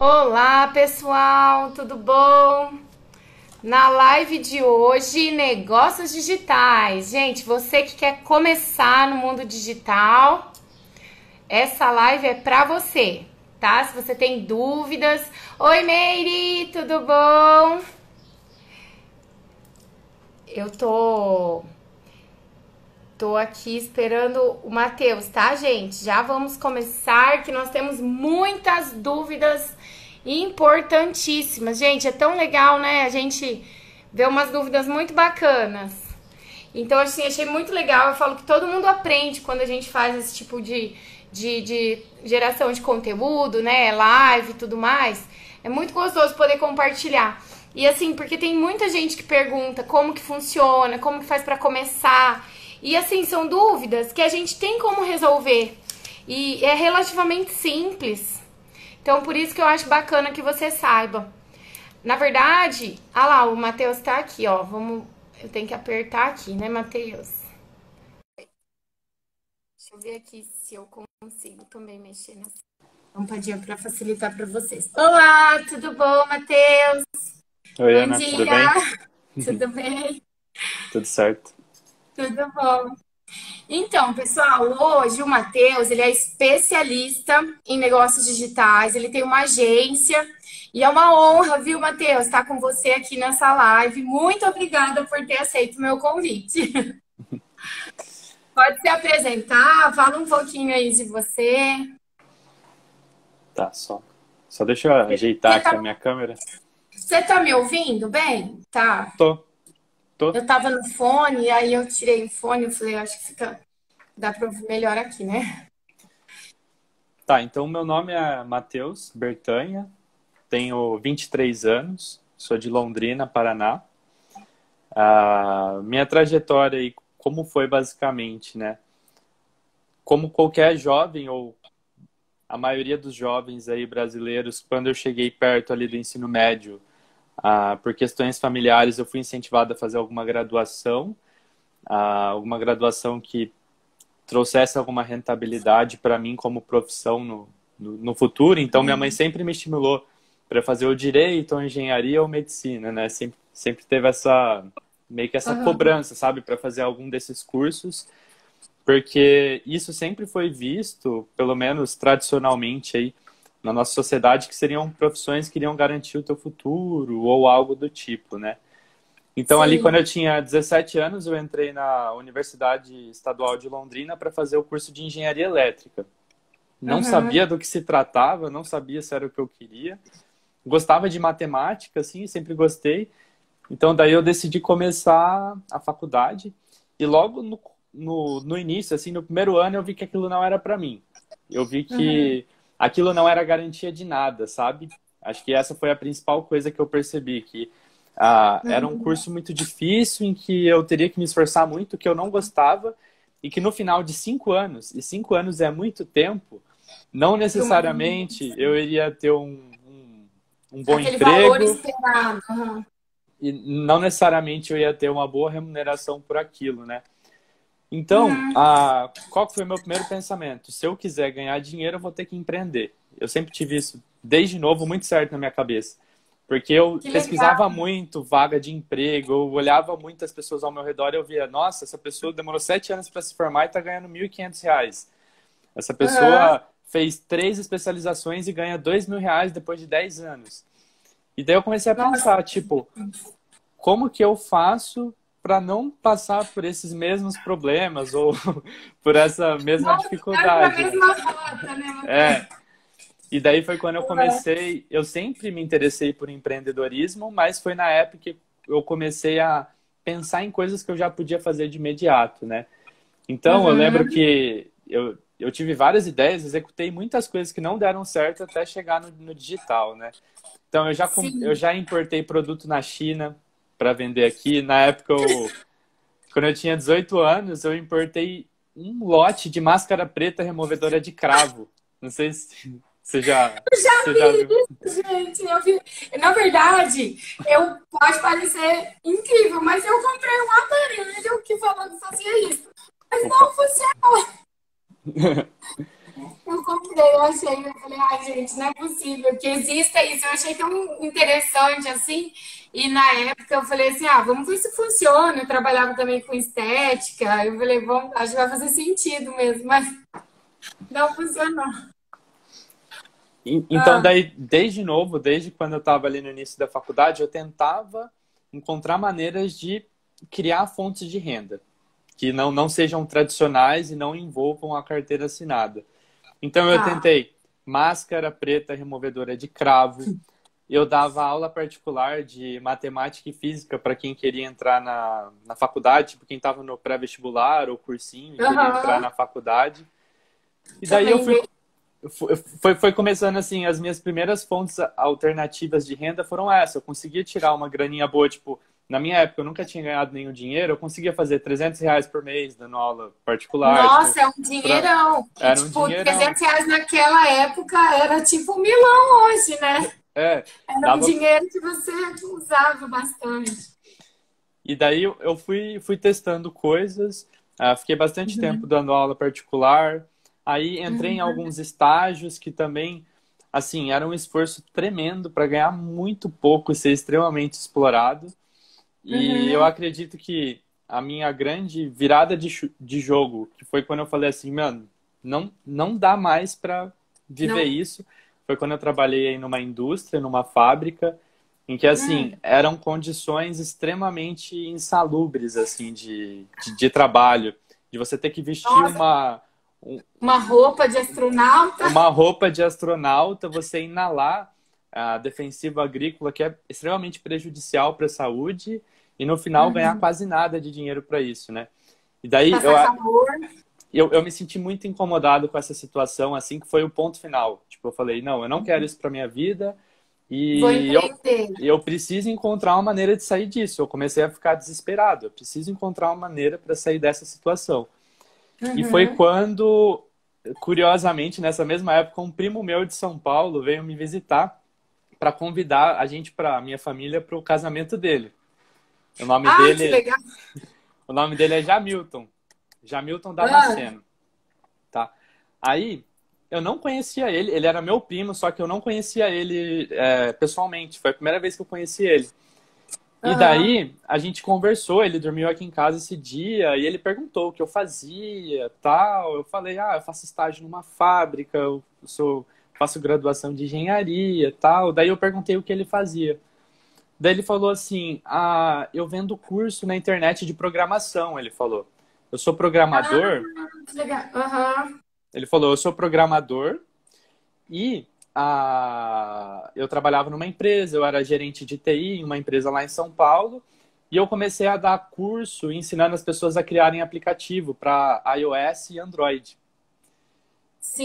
Olá, pessoal, tudo bom? Na live de hoje, negócios digitais. Gente, você que quer começar no mundo digital, essa live é pra você, tá? Se você tem dúvidas. Oi, Meire, tudo bom? Eu tô aqui esperando o Matheus, tá, gente? Já vamos começar, que nós temos muitas dúvidas importantíssimas. Gente, é tão legal, né? A gente vê umas dúvidas muito bacanas. Então, assim, achei muito legal. Eu falo que todo mundo aprende quando a gente faz esse tipo de geração de conteúdo, né? Live e tudo mais. É muito gostoso poder compartilhar. E assim, porque tem muita gente que pergunta como que funciona, como que faz pra começar. E assim, são dúvidas que a gente tem como resolver. E é relativamente simples. Então, por isso que eu acho bacana que você saiba. Na verdade, ah lá, o Matheus tá aqui, ó. Eu tenho que apertar aqui, né, Matheus? Deixa eu ver aqui se eu consigo também mexer nessa lampadinha para facilitar para vocês. Olá, tudo bom, Matheus? Oi, Bom Ana, tudo dia, bem? tudo bem? Tudo certo. Tudo bom. Então, pessoal, hoje o Matheus, ele é especialista em negócios digitais, ele tem uma agência e é uma honra, viu, Matheus, estar com você aqui nessa live. Muito obrigada por ter aceito o meu convite. Pode se apresentar, fala um pouquinho aí de você. Tá, só deixa eu ajeitar Você aqui a tá, minha câmera. você tá me ouvindo bem? Tá. Tô, tô. Eu tava no fone, aí eu tirei o fone, eu falei, acho que dá pra ouvir melhor aqui, né? Tá, então meu nome é Matheus Bertanha, tenho 23 anos, sou de Londrina, Paraná. Minha trajetória aí, como foi basicamente, né? Como qualquer jovem, ou a maioria dos jovens aí brasileiros, quando eu cheguei perto ali do ensino médio, por questões familiares, eu fui incentivado a fazer alguma graduação que trouxesse alguma rentabilidade para mim como profissão no futuro. Então, minha mãe sempre me estimulou para fazer o direito, ou engenharia ou medicina, né? Sempre teve meio que essa Aham. cobrança, sabe, para fazer algum desses cursos, porque isso sempre foi visto, pelo menos tradicionalmente aí, na nossa sociedade, que seriam profissões que iriam garantir o teu futuro ou algo do tipo, né? Então, ali, quando Sim. eu tinha 17 anos, eu entrei na Universidade Estadual de Londrina para fazer o curso de Engenharia Elétrica. Não sabia Aham. do que se tratava, não sabia se era o que eu queria. Gostava de matemática, assim, sempre gostei. Então, daí eu decidi começar a faculdade. E logo no início, assim, no primeiro ano, eu vi que aquilo não era para mim. Eu vi Aham. que aquilo não era garantia de nada, sabe? Acho que essa foi a principal coisa que eu percebi, que era um Aham. curso muito difícil, em que eu teria que me esforçar muito, que eu não gostava, e que no final de 5 anos, e 5 anos é muito tempo, não Tem uma necessariamente eu iria ter um bom aquele valor emprego, esperado. Aham. e não necessariamente eu ia ter uma boa remuneração por aquilo, né? Então, Uhum. qual que foi o meu primeiro pensamento? Se eu quiser ganhar dinheiro, eu vou ter que empreender. Eu sempre tive isso, desde novo, muito certo na minha cabeça. Porque eu Que legal. pesquisava muito vaga de emprego, eu olhava muitas pessoas ao meu redor e eu via, nossa, essa pessoa demorou 7 anos para se formar e está ganhando R$ 1.500. Essa Aham. pessoa fez 3 especializações e ganha R$ 2.000 depois de 10 anos. E daí eu comecei a Nossa. pensar, tipo, como que eu faço para não passar por esses mesmos problemas ou por essa mesma Não ficar na dificuldade, né? mesma rota, né, É, Matheus? e daí foi quando eu comecei, eu sempre me interessei por empreendedorismo, mas foi na época que eu comecei a pensar em coisas que eu já podia fazer de imediato, né? Então, eu lembro Uhum. que eu tive várias ideias, executei muitas coisas que não deram certo até chegar no digital, né? Então, eu Sim. já importei produto na China para vender aqui. Na época, quando eu tinha 18 anos, eu importei um lote de máscara preta removedora de cravo. Não sei se Eu já você já vi viu. isso, gente. Eu vi. Na verdade, eu pode parecer incrível, mas eu comprei um aparelho que falou que fazia isso. Mas Opa. não funciona. Eu comprei, eu falei, ai, gente, não é possível que exista isso. Eu achei tão interessante assim. E na época eu falei assim, ah, vamos ver se funciona. Eu trabalhava também com estética. Eu falei, vamos, acho que vai fazer sentido mesmo, mas não funcionou. Então, Ah, daí, desde novo, desde quando eu estava ali no início da faculdade, eu tentava encontrar maneiras de criar fontes de renda que não sejam tradicionais e não envolvam a carteira assinada. Então, eu tá. tentei máscara preta removedora de cravo. Eu dava aula particular de matemática e física para quem queria entrar na faculdade, tipo, quem estava no pré-vestibular ou cursinho e queria entrar Aham. na faculdade. E daí eu Também fui dei. foi começando assim, as minhas primeiras fontes alternativas de renda foram essa. Eu conseguia tirar uma graninha boa, tipo, na minha época eu nunca tinha ganhado nenhum dinheiro, eu conseguia fazer R$ 300 por mês dando aula particular, tipo, Nossa, é um pra... dinheirão. E, era um tipo, dinheirão. R$ 300 naquela época era tipo um milão hoje, né? É, Era um dava. dinheiro que você usava bastante. E daí eu fui testando coisas, fiquei bastante tempo Uhum. dando aula particular, aí entrei em Uhum. alguns estágios que também, assim, era um esforço tremendo para ganhar muito pouco e ser extremamente explorado. E eu Uhum. acredito que a minha grande virada de jogo, que foi quando eu falei assim, mano, não dá mais para viver Não. isso, foi quando eu trabalhei aí numa indústria, numa fábrica, em que, assim, Hum. eram condições extremamente insalubres, assim, de trabalho, de você ter que vestir Nossa, um- uma roupa de astronauta. uma roupa de astronauta, você inalar a defensiva agrícola, que é extremamente prejudicial para a saúde, e no final ganhar Uhum. quase nada de dinheiro para isso, né? E daí Passar calor. eu me senti muito incomodado com essa situação, assim, que foi o ponto final. Tipo, eu falei, não, eu não quero isso para minha vida, Vou e empreender. eu preciso encontrar uma maneira de sair disso. Eu comecei a ficar desesperado, eu preciso encontrar uma maneira para sair dessa situação. E foi Uhum. quando, curiosamente, nessa mesma época, um primo meu de São Paulo veio me visitar para convidar a gente, para minha família, para o casamento dele. O nome Ai, que dele, legal. o nome dele é Jamilton, Jamilton Ah, Damasceno, tá? Aí eu não conhecia ele, ele era meu primo, só que eu não conhecia ele pessoalmente. Foi a primeira vez que eu conheci ele. E aham. daí a gente conversou, ele dormiu aqui em casa esse dia e ele perguntou o que eu fazia, tal. Eu falei, eu faço estágio numa fábrica, faço graduação de engenharia, tal. Daí eu perguntei o que ele fazia. Daí ele falou assim, eu vendo curso na internet de programação, ele falou. Eu sou Ah, programador. que legal. Aham. Ele falou, eu sou programador e eu trabalhava numa empresa, eu era gerente de TI em uma empresa lá em São Paulo, e eu comecei a dar curso ensinando as pessoas a criarem aplicativo para iOS e Android.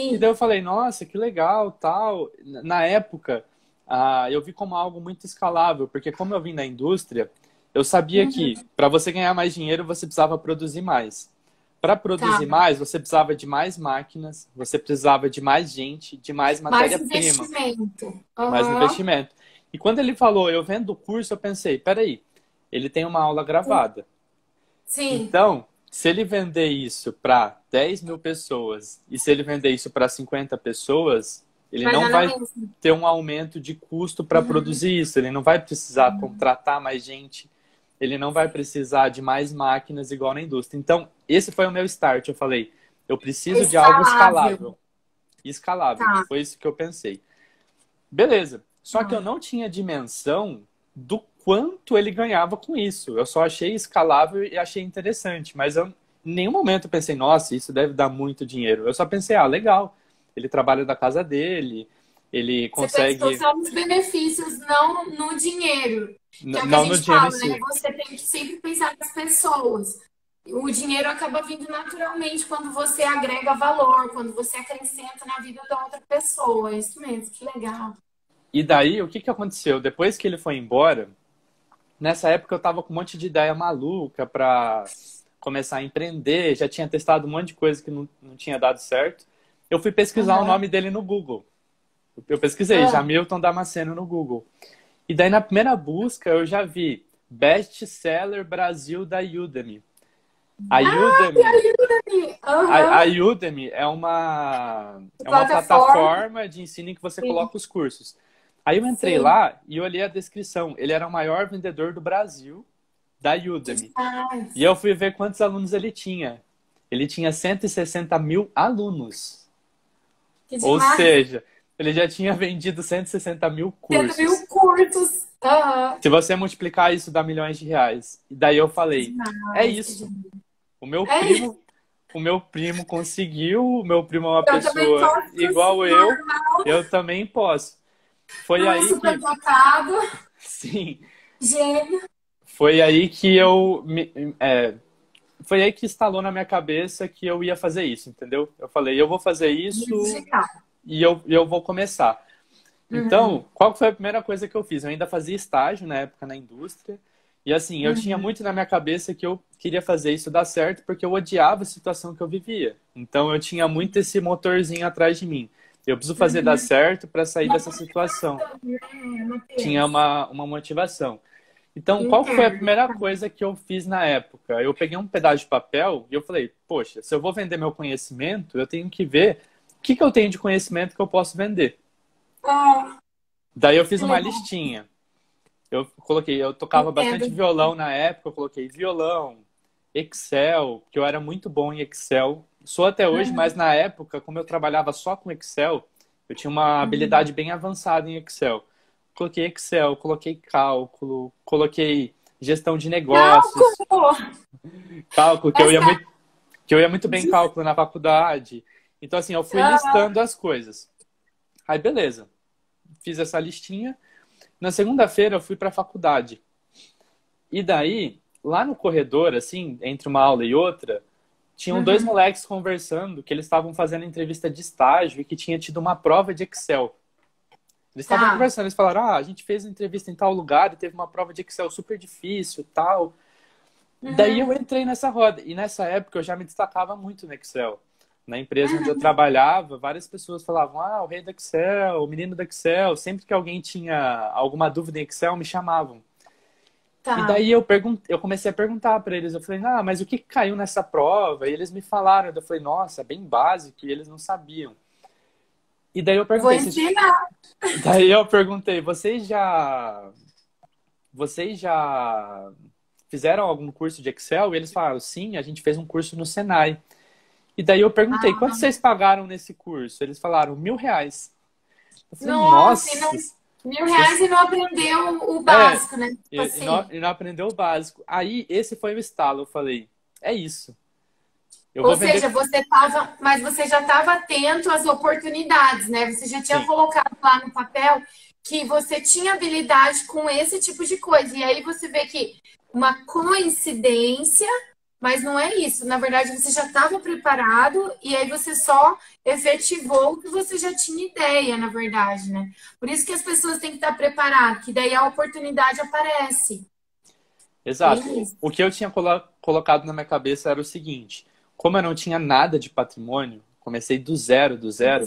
E daí Sim. eu falei, nossa, que legal, tal. Na época, eu vi como algo muito escalável, porque como eu vim da indústria, eu sabia que Uhum. para você ganhar mais dinheiro, você precisava produzir mais. Para Tá. produzir mais, você precisava de mais máquinas, você precisava de mais gente, de mais Mais matéria-prima, investimento. mais Aham. investimento. E quando ele falou, eu vendo o curso, eu pensei, peraí, ele tem uma aula gravada. Sim. Então, se ele vender isso para 10 mil pessoas e se ele vender isso para 50 pessoas, ele Vai não dar na vai mesma. ter um aumento de custo para Uhum. produzir isso, ele não vai precisar contratar mais gente, ele não vai precisar de mais máquinas igual na indústria. Então, esse foi o meu start. Eu falei, eu É preciso de algo escalável. escalável. Escalável. Tá. Foi isso que eu pensei. Beleza. Só que eu Tá. não tinha dimensão do quanto ele ganhava com isso. Eu só achei escalável e achei interessante, mas eu, em nenhum momento eu pensei, nossa, isso deve dar muito dinheiro. Eu só pensei, legal. Ele trabalha da casa dele, ele Você pensou consegue, só nos benefícios, não no dinheiro. Que é o que a não no gente dinheiro em fala, né? si. Você tem que sempre pensar nas pessoas. O dinheiro acaba vindo naturalmente quando você agrega valor, quando você acrescenta na vida da outra pessoa. É isso mesmo, que legal. E daí, o que que aconteceu? Depois que ele foi embora, nessa época eu tava com um monte de ideia maluca para começar a empreender, já tinha testado um monte de coisa que não tinha dado certo. Eu fui pesquisar o Aham. nome dele no Google. Eu pesquisei Ah, Jamilton Damasceno no Google. E daí na primeira busca eu já vi Best Seller Brasil da Udemy. A Udemy, a Aham. Udemy é uma Plataforma. plataforma de ensino em que você Sim. coloca os cursos. Aí eu entrei Sim. lá e olhei a descrição. Ele era o maior vendedor do Brasil da Que Udemy. E demais. eu fui ver quantos alunos ele tinha. Ele tinha 160 mil alunos. Que Ou demais. seja, ele já tinha vendido 160 mil 100 mil cursos. cursos. Aham. Se você multiplicar isso, dá milhões de reais. E daí eu Que falei, é demais. Que isso. demais. O meu É isso. primo, o meu primo conseguiu, o meu primo é uma Eu também pessoa posso igual eu também posso. Foi não é aí super que, dotado. sim, Gênio. foi aí que foi aí que instalou na minha cabeça que eu ia fazer isso, entendeu? Eu falei, eu vou fazer isso Digital. e eu vou começar. Uhum. Então, qual foi a primeira coisa que eu fiz? Eu ainda fazia estágio na época na indústria. E assim, eu tinha Uhum. muito na minha cabeça que eu queria fazer isso dar certo porque eu odiava a situação que eu vivia. Então, eu tinha muito esse motorzinho atrás de mim. Eu preciso fazer dar Uhum. certo para sair Uma dessa situação. motivação, né, Tinha Matheus? uma motivação. Então, qual foi a Interno. primeira coisa que eu fiz na época? Eu peguei um pedaço de papel e eu falei, poxa, se eu vou vender meu conhecimento, eu tenho que ver o que eu tenho de conhecimento que eu posso vender. Ah, Daí eu fiz que uma legal. listinha. Eu tocava Entendo. bastante violão na época, eu coloquei violão, Excel, que eu era muito bom em Excel. Sou até hoje, mas Uhum. na época, como eu trabalhava só com Excel, eu tinha uma Uhum. habilidade bem avançada em Excel. Coloquei Excel, coloquei cálculo, coloquei gestão de negócios, Cálculo! cálculo, Essa. que eu ia muito bem em cálculo na faculdade. Então, assim, eu fui Ah, listando as coisas. Aí, beleza. Fiz essa listinha. Na segunda-feira, eu fui para a faculdade. E daí, lá no corredor, assim, entre uma aula e outra, tinham dois uhum. moleques conversando que eles estavam fazendo entrevista de estágio e que tinha tido uma prova de Excel. Eles estavam Tá. conversando, eles falaram: Ah, a gente fez entrevista em tal lugar e teve uma prova de Excel super difícil e tal. Daí eu Uhum. entrei nessa roda. E nessa época eu já me destacava muito no Excel. Na empresa onde eu Uhum. trabalhava, várias pessoas falavam: Ah, o rei do Excel, o menino do Excel. Sempre que alguém tinha alguma dúvida em Excel, me chamavam. E Tá. daí eu comecei a perguntar para eles, eu falei, ah, mas o que caiu nessa prova? E eles me falaram, eu falei, nossa, é bem básico, e eles não sabiam. E daí eu Vou perguntei, ensinar. daí eu perguntei, vocês já fizeram algum curso de Excel? E eles falaram, sim, a gente fez um curso no Senai. E daí eu perguntei, quanto Ah, vocês pagaram nesse curso? Eles falaram, R$ 1.000. Eu falei, nossa, e não, nossa, 1.000 reais vocês... e não aprendeu o É, básico, né? Tipo e assim. não aprendeu o básico. Aí, esse foi o estalo. Eu falei, é isso. Eu Ou vou seja, vender. você estava, mas você já estava atento às oportunidades, né? Você já tinha Sim, colocado lá no papel que você tinha habilidade com esse tipo de coisa. E aí você vê que uma coincidência, mas não é isso. Na verdade, você já estava preparado e aí você só efetivou o que você já tinha ideia, na verdade, né? Por isso que as pessoas têm que estar preparadas, que daí a oportunidade aparece. exato. Bem isso. O que eu tinha colocado na minha cabeça era o seguinte: como eu não tinha nada de patrimônio, comecei do zero, Zero.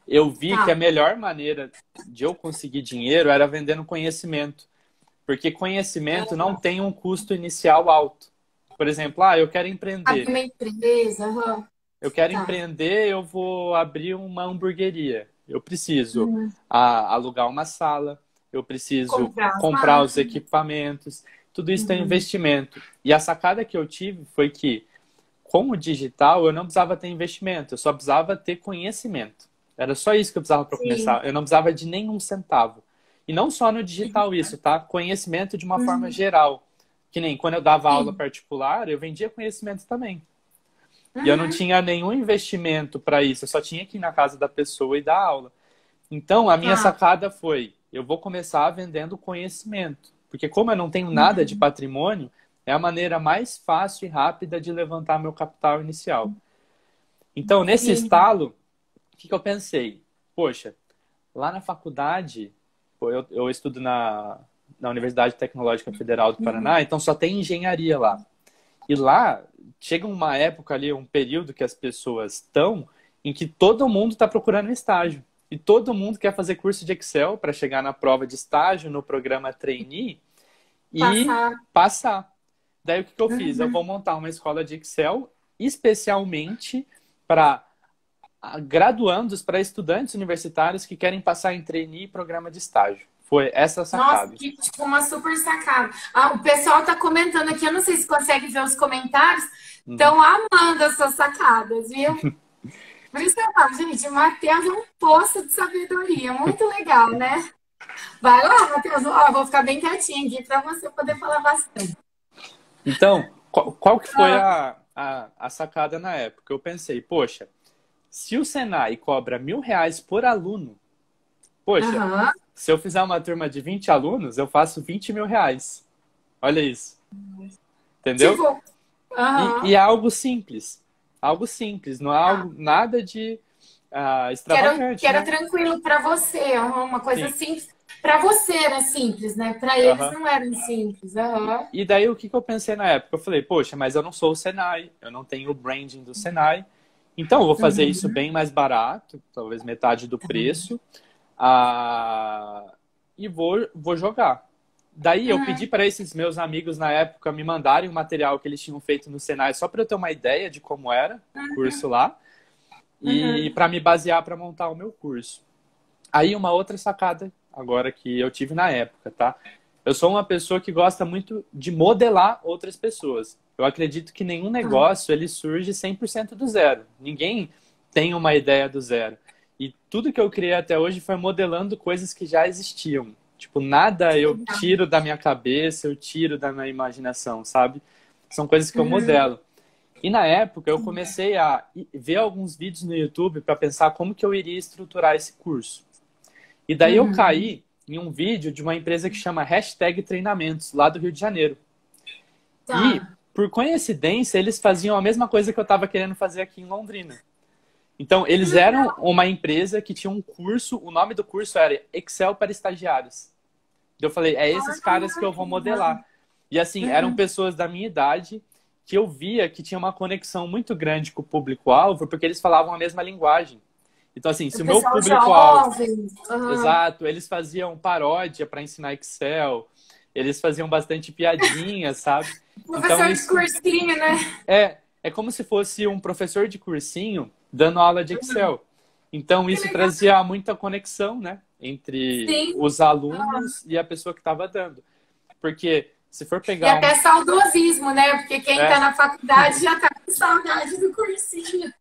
eu vi que a Tá. melhor maneira de eu conseguir dinheiro era vendendo conhecimento. Porque conhecimento não tem um custo inicial alto. Por exemplo, eu quero Abrir empreender. uma empresa. Aham. Eu quero Tá. empreender, eu vou abrir uma hamburgueria. Eu preciso Hum. alugar uma sala, eu preciso Comprar as comprar os máquinas. equipamentos. Tudo isso tem Uhum. investimento. E a sacada que eu tive foi que, com o digital, eu não precisava ter investimento, eu só precisava ter conhecimento. Era só isso que eu precisava para Sim. começar. Eu não precisava de nenhum centavo. E não só no digital isso, tá? Conhecimento de uma forma Uhum. geral. Que nem quando eu dava aula Sim. particular, eu vendia conhecimento também. E eu não Uhum. tinha nenhum investimento para isso, eu só tinha que ir na casa da pessoa e dar aula. Então, a minha Tá. sacada foi: eu vou começar vendendo conhecimento. Porque, como eu não tenho nada de Uhum. patrimônio, é a maneira mais fácil e rápida de levantar meu capital inicial. Então, nesse Incrível. estalo, o que eu pensei? Poxa, lá na faculdade, pô, eu estudo na Universidade Tecnológica Federal do Uhum. Paraná, então só tem engenharia lá. E lá chega uma época ali, um período que as pessoas estão em que todo mundo está procurando estágio. E todo mundo quer fazer curso de Excel para chegar na prova de estágio, no programa trainee e Passar. passar. Daí o que que eu fiz? Eu vou montar uma escola de Excel especialmente para graduandos, para estudantes universitários que querem passar em trainee e programa de estágio. Foi essa a Nossa, sacada. que tipo uma super sacada. Ah, o pessoal tá comentando aqui, eu não sei se consegue ver os comentários, estão amando as suas sacadas, viu? Por isso que eu falo, gente, o Matheus é um poço de sabedoria, muito legal, né? Vai lá, Matheus, ó, eu vou ficar bem quietinha aqui para você poder falar bastante. Então, qual que foi a sacada na época? Eu pensei, poxa, se o Senai cobra R$ 1.000 por aluno, poxa, Aham. se eu fizer uma turma de 20 alunos, eu faço R$ 20.000. Olha isso, entendeu? Tipo, aham. E é algo simples. Algo simples, não é algo nada de Que extravagante, era né? tranquilo para você, uma coisa Sim. simples. Para você era simples, né? Para eles Aham. não era simples. Aham. E daí o que que eu pensei na época? Eu falei, poxa, mas eu não sou o Senai, eu não tenho o branding do Senai, então eu vou fazer isso Uhum. bem mais barato, talvez metade do preço, e vou jogar. Daí eu pedi Uhum. para esses meus amigos na época me mandarem o material que eles tinham feito no Senai, só para eu ter uma ideia de como era o curso lá, e Uhum. para me basear para montar o meu curso. Aí uma outra sacada agora que eu tive na época, tá? Eu sou uma pessoa que gosta muito de modelar outras pessoas. Eu acredito que nenhum negócio ele surge 100% do zero. Ninguém tem uma ideia do zero. E tudo que eu criei até hoje foi modelando coisas que já existiam. Tipo, nada eu tiro da minha cabeça, eu tiro da minha imaginação, sabe? São coisas que eu Uhum. modelo. E na época eu comecei a ver alguns vídeos no YouTube para pensar como que eu iria estruturar esse curso. E daí eu Uhum. caí em um vídeo de uma empresa que chama Hashtag Treinamentos, lá do Rio de Janeiro. E, Tá. por coincidência, eles faziam a mesma coisa que eu estava querendo fazer aqui em Londrina. Então, Que eles eram legal. uma empresa que tinha um curso, o nome do curso era Excel para estagiários. Eu falei, é esses caras que eu vou modelar. E assim, eram Uhum. pessoas da minha idade que eu via que tinha uma conexão muito grande com o público-alvo, porque eles falavam a mesma linguagem. Então, assim, O se o meu pessoal público-alvo. jovem. Uhum. Exato, eles faziam paródia para ensinar Excel, eles faziam bastante piadinha, sabe? Então, Professor de isso cursinho, né? é como se fosse um professor de cursinho dando aula de Excel. Então, Que isso legal. trazia muita conexão, né? Entre Sim. os alunos e a pessoa que estava dando. Porque se for E pegar até um. saudosismo, né? Porque quem É, tá na faculdade já tá com saudade do cursinho.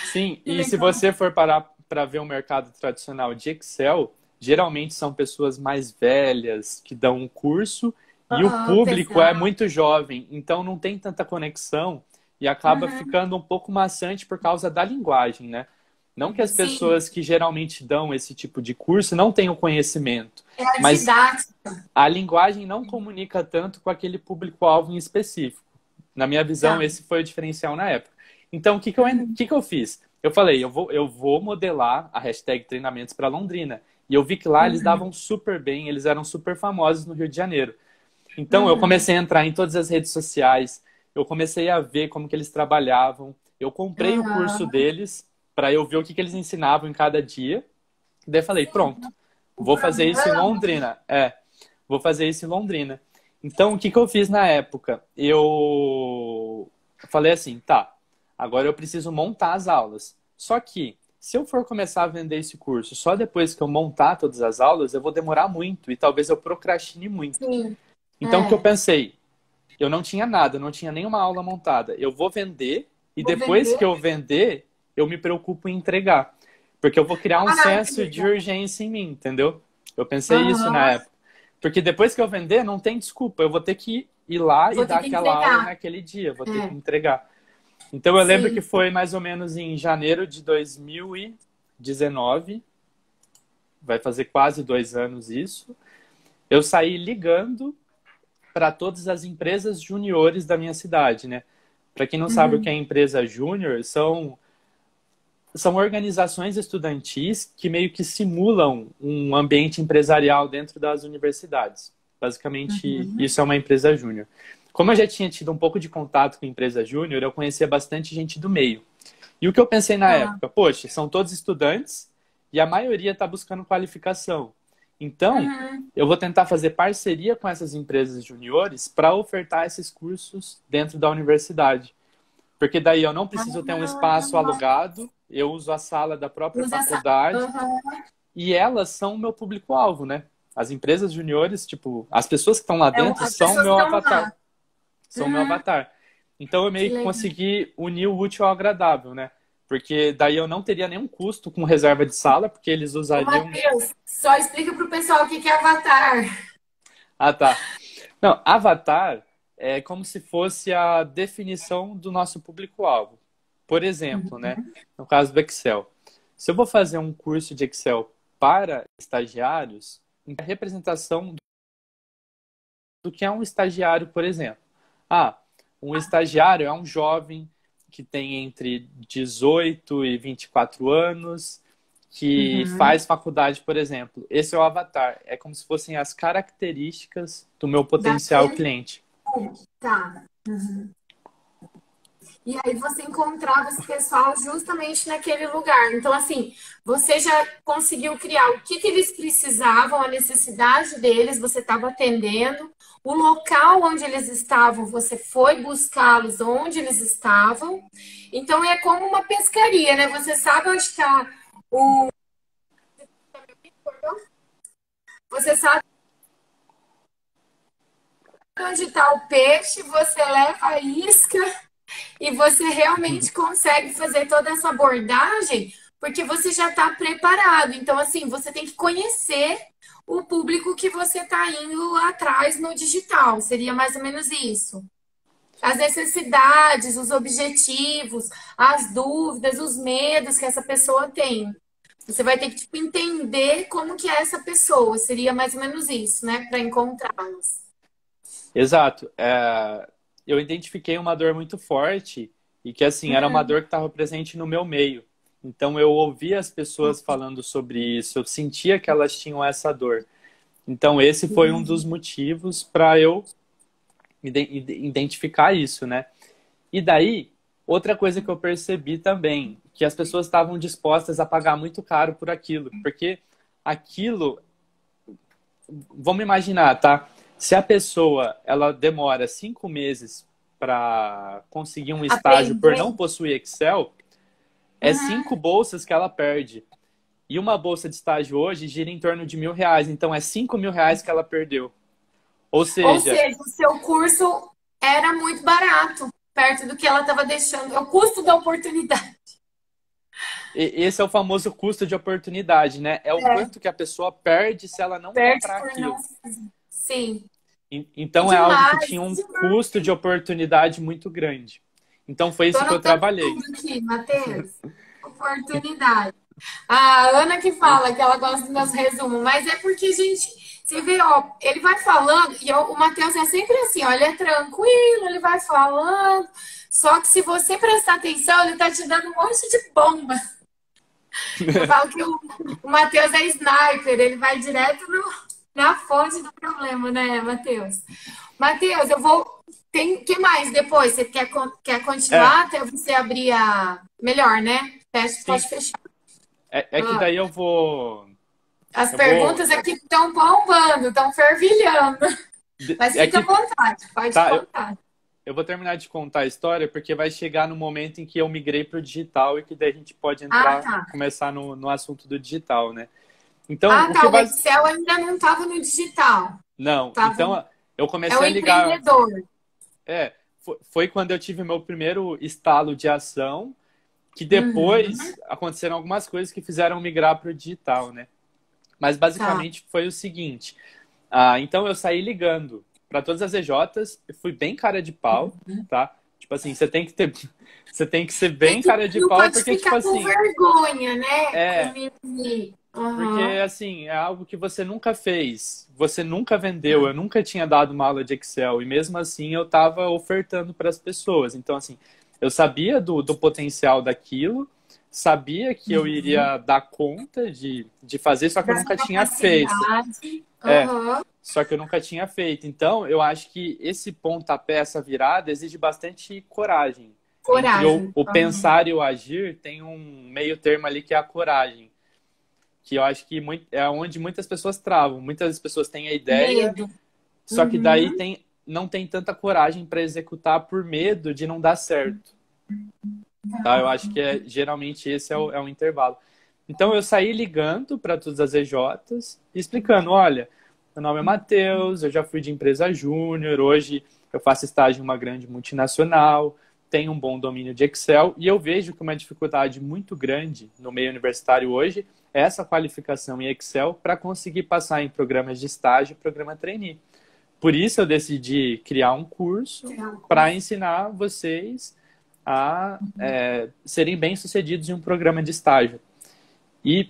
sim, Que e se legal. você for parar para ver o mercado tradicional de Excel, geralmente são pessoas mais velhas que dão um curso e o Aham, público é pesado. muito jovem, então não tem tanta conexão e acaba Uhum. ficando um pouco maçante por causa da linguagem, né? Não que as Sim, pessoas que geralmente dão esse tipo de curso não tenham conhecimento, é a mas didática. a linguagem não comunica tanto com aquele público-alvo em específico. Na minha visão, Tá. esse foi o diferencial na época. Então, o que que eu fiz? Eu falei, eu vou modelar a hashtag treinamentos para Londrina. E eu vi que lá eles Uhum. davam super bem, eles eram super famosos no Rio de Janeiro. Então, eu Uhum. comecei a entrar em todas as redes sociais, eu comecei a ver como que eles trabalhavam. Eu comprei o curso Aham. deles para eu ver o que que eles ensinavam em cada dia. Daí eu falei, pronto, O vou fazer isso em programa. Londrina. Vou fazer isso em Londrina. Então, o que que eu fiz na época? Eu falei assim, tá, agora eu preciso montar as aulas. Só que, se eu for começar a vender esse curso só depois que eu montar todas as aulas, eu vou demorar muito e talvez eu procrastine muito. Sim. Então, o que eu É. pensei? Eu não tinha nada, não tinha nenhuma aula montada. Eu vou vender e Vou depois vender. que eu vender, eu me preocupo em entregar. Porque eu vou criar um Ah, que senso de legal. urgência em mim, entendeu? Eu pensei isso na Aham. época. Porque depois que eu vender, não tem desculpa. Eu vou ter que ir lá e Vou ter dar que aquela aula entregar. naquele dia. Vou ter que É. entregar. Então eu lembro que Sim. foi mais ou menos em janeiro de 2019. Vai fazer quase 2 anos isso. Eu saí ligando para todas as empresas juniores da minha cidade, né? Para quem não sabe o que é Uhum. empresa júnior, são organizações estudantis que meio que simulam um ambiente empresarial dentro das universidades. Basicamente, Uhum. isso é uma empresa júnior. Como eu já tinha tido um pouco de contato com empresa júnior, eu conhecia bastante gente do meio. E o que eu pensei na Tá. época? Poxa, são todos estudantes e a maioria está buscando qualificação. Então, Uhum. eu vou tentar fazer parceria com essas empresas juniores para ofertar esses cursos dentro da universidade. Porque daí eu não preciso ter um espaço alugado, eu uso a sala da própria Usa essa. faculdade Uhum. e elas são o meu público-alvo, né? As empresas juniores, tipo, as pessoas que estão lá dentro As são o pessoas meu estão avatar. lá. São o meu Uhum. avatar. Então eu Que meio que legal. consegui unir o útil ao agradável, né? Porque daí eu não teria nenhum custo com reserva de sala, porque eles Ô, usariam. Matheus, só explica pro pessoal o que que é Avatar. Ah, tá. Não, avatar é como se fosse a definição do nosso público-alvo. Por exemplo, né? No caso do Excel. Se eu vou fazer um curso de Excel para estagiários, a representação do que é um estagiário, por exemplo. Ah, um estagiário é um jovem que tem entre 18 e 24 anos, que Uhum. faz faculdade, por exemplo. Esse é o avatar. É como se fossem as características do meu potencial Daquele. cliente. Tá. E aí você encontrava esse pessoal justamente naquele lugar. Então, assim, você já conseguiu criar o que que eles precisavam, a necessidade deles, você estava atendendo, o local onde eles estavam, você foi buscá-los onde eles estavam. Então, é como uma pescaria, né? Você sabe onde está o. Você sabe onde está o peixe, você leva a isca. E você realmente consegue fazer toda essa abordagem porque você já está preparado. Então, assim, você tem que conhecer o público que você está indo atrás no digital. Seria mais ou menos isso. As necessidades, os objetivos, as dúvidas, os medos que essa pessoa tem. Você vai ter que tipo, entender como que é essa pessoa. Seria mais ou menos isso, né? Para encontrá-las. Exato. Eu identifiquei uma dor muito forte e que, assim, era uma dor que estava presente no meu meio. Então, eu ouvia as pessoas falando sobre isso, eu sentia que elas tinham essa dor. Então, esse foi um dos motivos para eu identificar isso, né? E daí, outra coisa que eu percebi também, que as pessoas estavam dispostas a pagar muito caro por aquilo, porque aquilo, vamos imaginar, tá? Se a pessoa ela demora 5 meses para conseguir um estágio por Aprender. não possuir Excel, é 5 bolsas que ela perde. E uma bolsa de estágio hoje gira em torno de R$ 1.000. Então é R$ 5.000 que ela perdeu. Ou Ou seja, seja, o seu curso era muito barato, perto do que ela estava deixando. É o custo da oportunidade. esse é o famoso custo de oportunidade, né? É o É, quanto que a pessoa perde se ela não perde comprar por não aquilo. fazer. Sim. Que Então é algo que demais, tinha que um demais. custo de oportunidade muito grande. Então foi Tô isso que eu anotando trabalhei. tudo aqui, Matheus. Oportunidade. A Ana que fala que ela gosta dos meus resumos, mas é porque, gente, você vê, ó, ele vai falando, e o Matheus é sempre assim, ó, ele é tranquilo, ele vai falando, só que se você prestar atenção, ele tá te dando um monte de bomba. Eu falo que o Matheus é sniper, ele vai direto na fonte do problema, né, Matheus? Matheus, eu vou. Tem que mais depois? Você quer É, continuar até você abrir a. Melhor, né? Fecha, sim. pode fechar. É que Ah, daí eu vou. as Eu vou. perguntas aqui estão bombando, estão fervilhando. Mas É fica à que. vontade, pode Tá, contar. eu vou terminar de contar a história porque vai chegar no momento em que eu migrei para o digital e que daí a gente pode Ah, entrar, tá. começar no assunto do digital, né? Então, Ah, o tá. que O base... Excel ainda não estava no digital. Não, Tava... então eu É comecei o a ligar. empreendedor. Foi quando eu tive meu primeiro estalo de ação, que Uhum, depois aconteceram algumas coisas que fizeram migrar para o digital, né? Mas tá. basicamente foi o seguinte. Então eu saí ligando para todas as EJs, eu fui bem cara de pau, tá? Tipo assim, você tem que ser Tem bem que, cara de não pau, pode porque, tipo ficar com assim, vergonha, né? Com é. mimimi. Porque, Aham. assim, é algo que você nunca fez, você nunca vendeu, eu nunca tinha dado uma aula de Excel, e mesmo assim eu estava ofertando para as pessoas. Então, assim, eu sabia do potencial daquilo, sabia que eu iria dar conta de fazer, só que eu Da sua nunca tinha feito. capacidade. É, Aham. só que eu nunca tinha feito. Então, eu acho que esse pontapé, essa virada, exige bastante coragem. Entre Coragem. o Aham. pensar e o agir, tem um meio termo ali que é a coragem. que eu acho que é onde muitas pessoas travam. Muitas pessoas têm a ideia, Medo. só que daí não tem tanta coragem para executar por medo de não dar certo. Tá? Eu acho que geralmente esse é o intervalo. Então eu saí ligando para todas as EJs, explicando, olha, meu nome é Matheus, eu já fui de empresa júnior, hoje eu faço estágio em uma grande multinacional, tenho um bom domínio de Excel, e eu vejo que uma dificuldade muito grande no meio universitário hoje é essa qualificação em Excel para conseguir passar em programas de estágio e programa trainee. Por isso eu decidi criar um curso para ensinar vocês a serem bem-sucedidos em um programa de estágio. E,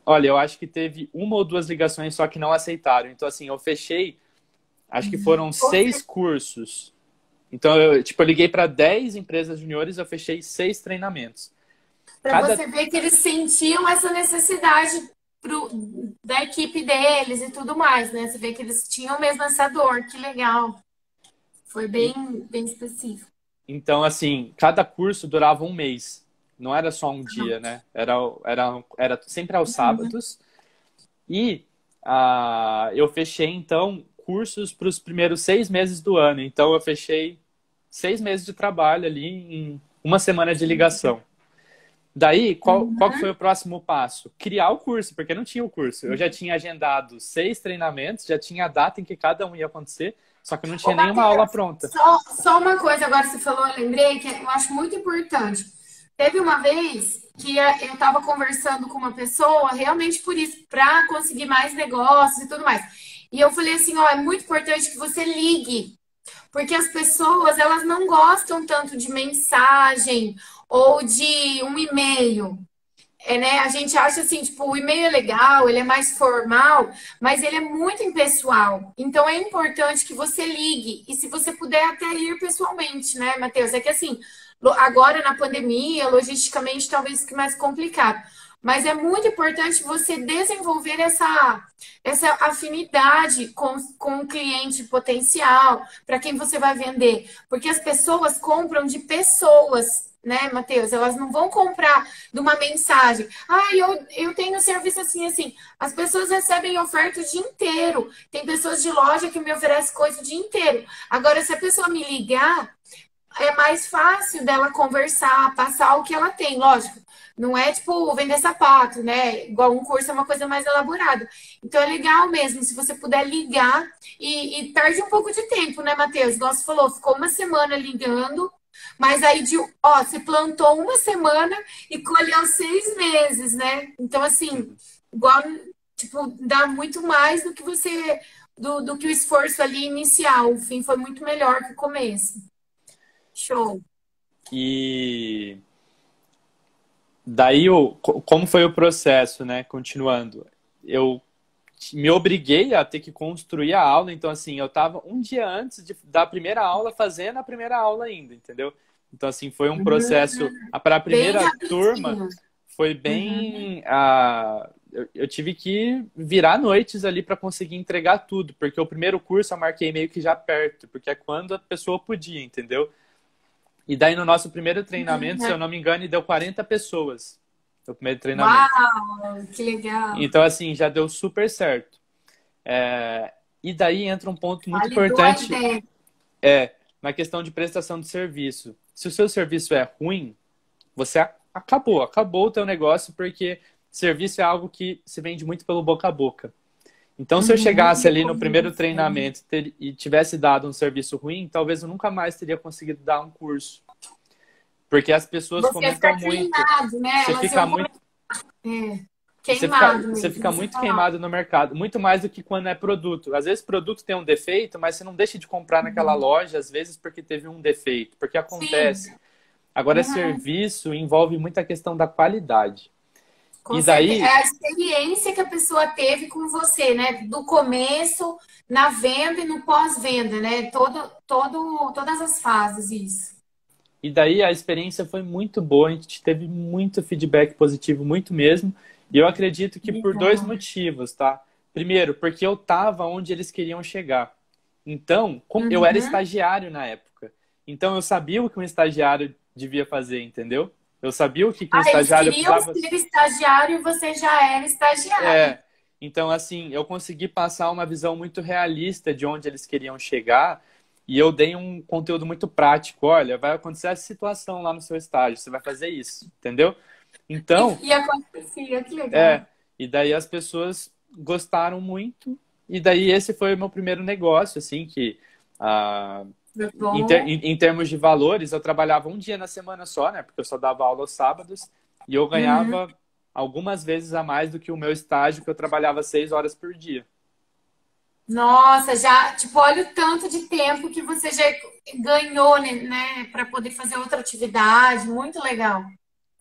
olha, eu acho que teve uma ou duas ligações só que não aceitaram. Então, assim, eu fechei, acho que foram 6 cursos. Então, eu liguei para 10 empresas juniores, eu fechei 6 treinamentos. Para você ver que eles sentiam essa necessidade da equipe deles e tudo mais, né? Você vê que eles tinham mesmo essa dor. Que legal. Foi bem específico. Então, assim, cada curso durava um mês. Não era só um dia, né? Era sempre aos sábados. E eu fechei, então, cursos para os primeiros 6 meses do ano. Então, eu fechei 6 meses de trabalho ali em uma semana de ligação. Daí, qual que foi o próximo passo? Criar o curso, porque não tinha o curso. Eu já tinha agendado 6 treinamentos, já tinha a data em que cada um ia acontecer, só que não tinha nenhuma aula pronta. Só uma coisa, agora você falou, eu lembrei, que eu acho muito importante. Teve uma vez que eu estava conversando com uma pessoa, realmente por isso, para conseguir mais negócios e tudo mais. E eu falei assim, ó, é muito importante que você ligue, porque as pessoas, elas não gostam tanto de mensagem ou de um e-mail. Né? A gente acha assim, tipo, o e-mail é legal, ele é mais formal, mas ele é muito impessoal. Então é importante que você ligue. E se você puder até ir pessoalmente, né, Matheus? É que assim, agora na pandemia, logisticamente talvez fique mais complicado. Mas é muito importante você desenvolver essa afinidade com o cliente potencial, para quem você vai vender. Porque as pessoas compram de pessoas, né, Matheus? Elas não vão comprar de uma mensagem. Eu tenho serviço assim, assim. As pessoas recebem oferta o dia inteiro. Tem pessoas de loja que me oferecem coisa o dia inteiro. Agora, se a pessoa me ligar, é mais fácil dela conversar, passar o que ela tem, lógico. Não é tipo vender sapato, né? Igual um curso é uma coisa mais elaborada. Então é legal mesmo, se você puder ligar e perde um pouco de tempo, né, Matheus? Igual você falou, ficou uma semana ligando, mas aí você plantou uma semana e colheu 6 meses, né? Então, assim, igual, tipo, dá muito mais do que do que o esforço ali inicial. O fim foi muito melhor que o começo. Show. E daí, como foi o processo, né? Continuando, eu me obriguei a ter que construir a aula. Então, assim, eu estava um dia antes da primeira aula fazendo a primeira aula ainda, entendeu? Então, assim, foi um processo. Para a primeira turma, foi bem. Eu tive que virar noites ali para conseguir entregar tudo, porque o primeiro curso eu marquei meio que já perto, porque é quando a pessoa podia, entendeu? E daí no nosso primeiro treinamento, se eu não me engano, deu 40 pessoas. O primeiro treinamento. Uau, que legal. Então, assim, já deu super certo. E daí entra um ponto muito importante. Na questão de prestação de serviço. Se o seu serviço é ruim, você acabou o teu negócio, porque serviço é algo que se vende muito pelo boca a boca. Então, se eu chegasse ali no primeiro treinamento e tivesse dado um serviço ruim, talvez eu nunca mais teria conseguido dar um curso. Porque as pessoas comentam muito. Queimado, né? Você fica muito... Queimado. Você fica muito queimado no mercado. Muito mais do que quando é produto. Às vezes produto tem um defeito, mas você não deixa de comprar naquela loja, às vezes porque teve um defeito. Porque acontece. Sim. Agora, serviço envolve muita questão da qualidade. E daí... É a experiência que a pessoa teve com você, né? Do começo, na venda e no pós-venda, né? Todas as fases, isso. E daí a experiência foi muito boa, a gente teve muito feedback positivo, muito mesmo. E eu acredito que por 2 motivos, tá? Primeiro, porque eu tava onde eles queriam chegar. Então, eu era estagiário na época. Então, eu sabia o que um estagiário devia fazer, entendeu? Eu sabia o que que um Ah, eles estagiário queriam precisava. ser estagiário e você já era estagiário. É, então assim, eu consegui passar uma visão muito realista de onde eles queriam chegar e eu dei um conteúdo muito prático. Olha, vai acontecer essa situação lá no seu estágio, você vai fazer isso, entendeu? Então, E acontecia, que é, legal. e daí as pessoas gostaram muito e daí esse foi o meu primeiro negócio, assim, que ah, Foi bom. em termos de valores, eu trabalhava um dia na semana só, né? Porque eu só dava aula aos sábados e eu Uhum. ganhava algumas vezes a mais do que o meu estágio, que eu trabalhava 6 horas por dia. Nossa, já, tipo, olha o tanto de tempo que você já ganhou, né, para poder fazer outra atividade. Muito legal.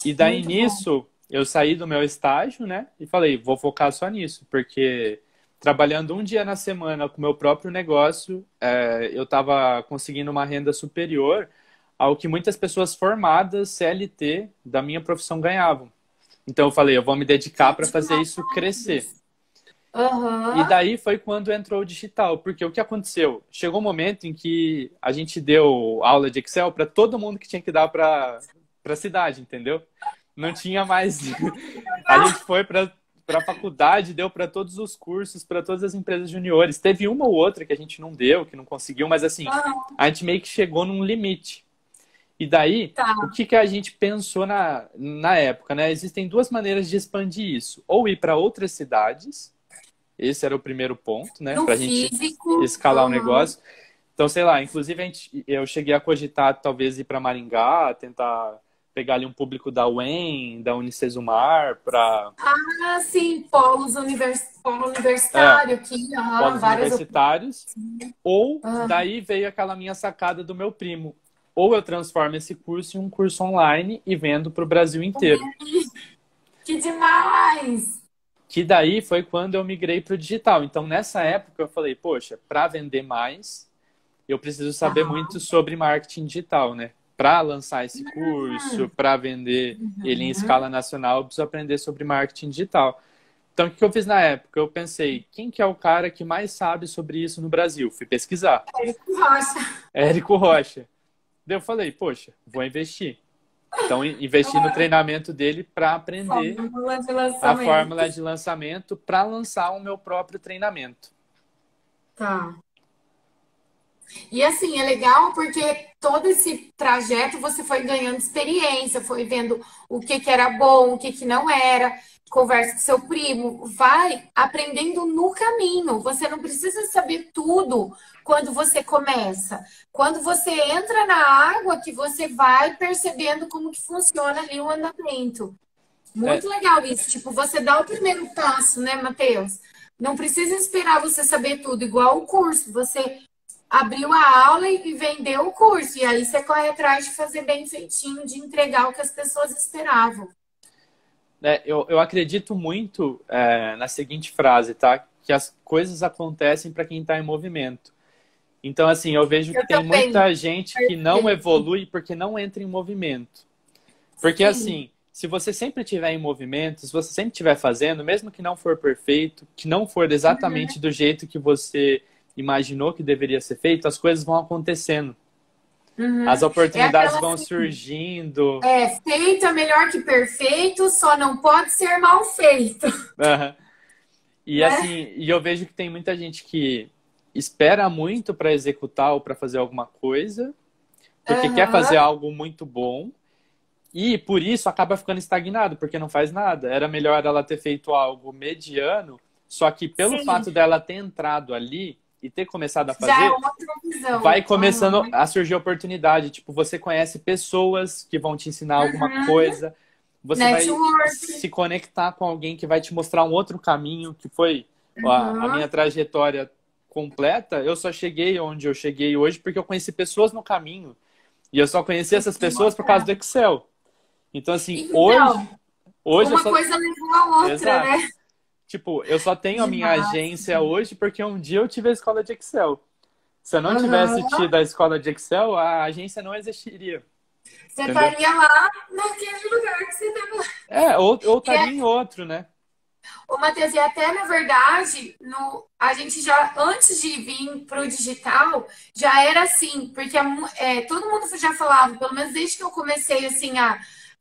E daí Muito bom. nisso, eu saí do meu estágio, né? E falei, vou focar só nisso, porque trabalhando um dia na semana com o meu próprio negócio, eu estava conseguindo uma renda superior ao que muitas pessoas formadas CLT da minha profissão ganhavam. Então eu falei, eu vou me dedicar Que para fazer isso crescer. demais. E Aham. daí foi quando entrou o digital, porque o que aconteceu? Chegou um momento em que a gente deu aula de Excel para todo mundo que tinha que dar para a cidade, entendeu? Não tinha mais. A gente foi para a faculdade, deu para todos os cursos, para todas as empresas juniores. Teve uma ou outra que a gente não deu, que não conseguiu, mas assim, Aham. a gente meio que chegou num limite. E daí, o Tá. que que a gente pensou na época, né? Existem duas maneiras de expandir isso. Ou ir para outras cidades, esse era o primeiro ponto, né? No Para a gente físico. escalar o Aham. negócio. Então, sei lá, inclusive eu cheguei a cogitar talvez ir para Maringá, tentar pegar ali um público da UEM, da Unicesumar, para Ah, sim, polo é, universitário aqui. Aham, polos várias universitários. opções. Ou Aham. daí veio aquela minha sacada do meu primo. Ou eu transformo esse curso em um curso online e vendo para o Brasil inteiro. Que demais! Que daí foi quando eu migrei para o digital. Então, nessa época, eu falei, poxa, para vender mais, eu preciso saber Tá. muito sobre marketing digital, né? Para lançar esse curso, para vender ele em escala nacional, eu preciso aprender sobre marketing digital. Então, o que eu fiz na época? Eu pensei, quem que é o cara que mais sabe sobre isso no Brasil? Fui pesquisar. Rocha. Érico Rocha. Daí eu falei, poxa, vou investir. Então, investi no treinamento dele para aprender Fórmula de a lançamento. fórmula de lançamento para lançar o meu próprio treinamento. Tá. E assim, é legal porque todo esse trajeto você foi ganhando experiência, foi vendo o que que era bom, o que que não era, conversa com seu primo, vai aprendendo no caminho. Você não precisa saber tudo quando você começa. Quando você entra na água, que você vai percebendo como que funciona ali o andamento. Muito É, legal isso. Tipo, você dá o primeiro passo, né, Matheus? Não precisa esperar você saber tudo, igual o curso. Você abriu a aula e vendeu o curso. E aí você corre atrás de fazer bem feitinho, de entregar o que as pessoas esperavam. eu acredito muito na seguinte frase, tá? Que as coisas acontecem para quem está em movimento. Então, assim, eu vejo que Eu tem também. muita gente que não Perfeito. evolui porque não entra em movimento. Porque, Sim. assim, se você sempre estiver em movimento, se você sempre estiver fazendo, mesmo que não for perfeito, que não for exatamente do jeito que você imaginou que deveria ser feito, as coisas vão acontecendo. As Uhum. É oportunidades aquela vão assim, surgindo. feito é melhor que perfeito, só não pode ser mal feito, Aham. E né? assim, e eu vejo que tem muita gente que espera muito para executar ou para fazer alguma coisa, porque quer fazer Aham. algo muito bom, e por isso acaba ficando estagnado, porque não faz nada. Era melhor ela ter feito algo mediano, só que pelo Sim, fato dela ter entrado ali e ter começado a já é fazer, outra visão. vai começando Aham. a surgir oportunidade. Tipo, você conhece pessoas que vão te ensinar alguma Uhum. coisa, você vai Network. se conectar com alguém que vai te mostrar um outro caminho, que foi a Uhum. minha trajetória completa. Eu só cheguei onde eu cheguei hoje porque eu conheci pessoas no caminho. E eu só conheci Que essas te pessoas por causa do mostrar. Excel. Então, assim, Então, hoje eu uma só. coisa levou a outra, Exato. né? Tipo, eu só tenho a minha Demais. agência hoje porque um dia eu tive a escola de Excel. Se eu não tivesse Aham. tido a escola de Excel, a agência não existiria. Você Entendeu? estaria lá naquele lugar que você estava. Ou E estaria em outro, né? ô, Matheus, e até na verdade, a gente já, antes de vir para o digital, já era assim, porque todo mundo já falava, pelo menos desde que eu comecei assim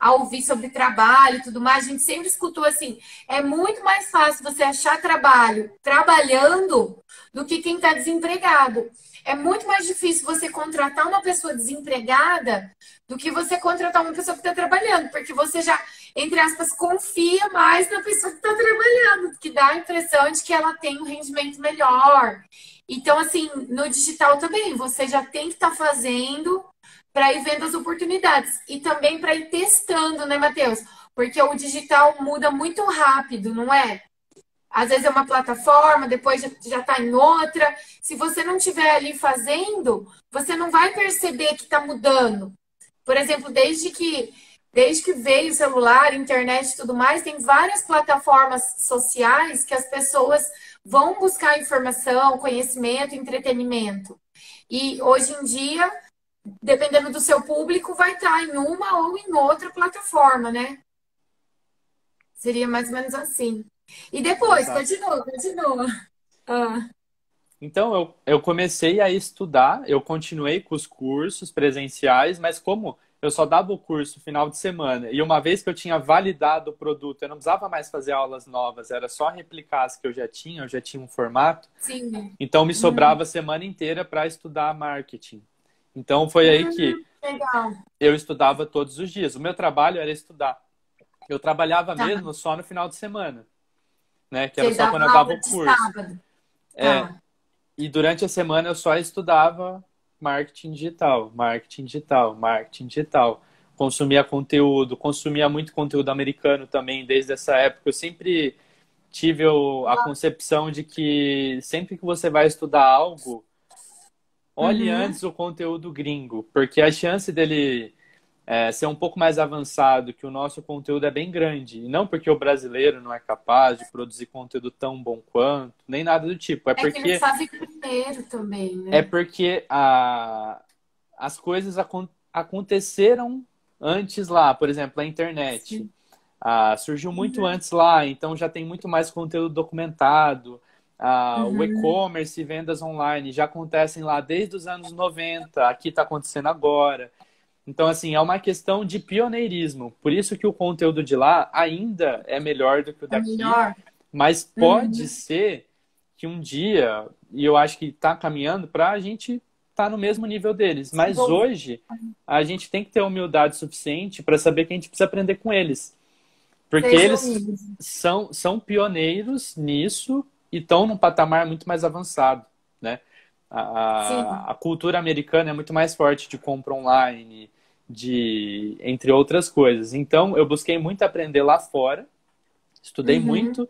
a ouvir sobre trabalho e tudo mais, a gente sempre escutou assim, é muito mais fácil você achar trabalho trabalhando do que quem está desempregado. É muito mais difícil você contratar uma pessoa desempregada do que você contratar uma pessoa que está trabalhando, porque você já, entre aspas, confia mais na pessoa que está trabalhando, que dá a impressão de que ela tem um rendimento melhor. Então, assim, no digital também, você já tem que estar fazendo para ir vendo as oportunidades e também para ir testando, né, Matheus? Porque o digital muda muito rápido, não é? Às vezes é uma plataforma, depois já está em outra. Se você não estiver ali fazendo, você não vai perceber que está mudando. Por exemplo, desde que veio o celular, internet e tudo mais, tem várias plataformas sociais que as pessoas vão buscar informação, conhecimento, entretenimento. E hoje em dia, dependendo do seu público, vai estar em uma ou em outra plataforma, né? Seria mais ou menos assim. E depois, Exato. continua. Ah, Então, eu comecei a estudar, eu continuei com os cursos presenciais, mas como eu só dava o curso final de semana, e uma vez que eu tinha validado o produto, eu não precisava mais fazer aulas novas, era só replicar as que eu já tinha um formato, sim. então me sobrava a semana inteira para estudar marketing. Então, foi aí que Legal. eu estudava todos os dias. O meu trabalho era estudar. Eu trabalhava Tá. mesmo só no final de semana, né? Que era Você só dava quando eu dava aula o de curso. sábado. É, Tá. e durante a semana eu só estudava marketing digital, marketing digital, marketing digital. Consumia conteúdo, consumia muito conteúdo americano também desde essa época. Eu sempre tive a concepção de que sempre que você vai estudar algo, olhe Uhum. antes o conteúdo gringo, porque a chance dele ser um pouco mais avançado que o nosso conteúdo é bem grande. E não porque o brasileiro não é capaz de produzir conteúdo tão bom quanto, nem nada do tipo. É que eles fazem primeiro também, É né? porque as coisas aconteceram antes lá. Por exemplo, a internet. Sim. Surgiu muito antes lá, então já tem muito mais conteúdo documentado. O Uhum. e-commerce e vendas online já acontecem lá desde os anos 90. Aqui está acontecendo agora. Então, assim, é uma questão de pioneirismo. Por isso que o conteúdo de lá ainda é melhor do que o É daqui, melhor. mas pode Uhum. ser que um dia, e eu acho que está caminhando para a gente estar no mesmo nível deles. Mas Desenvolver. hoje a gente tem que ter humildade suficiente para saber que a gente precisa aprender com eles. Porque Seja eles humilde. são pioneiros nisso e estão num patamar muito mais avançado, né? Sim. A cultura americana é muito mais forte de compra online, entre outras coisas. Então, eu busquei muito aprender lá fora, estudei Uhum. muito,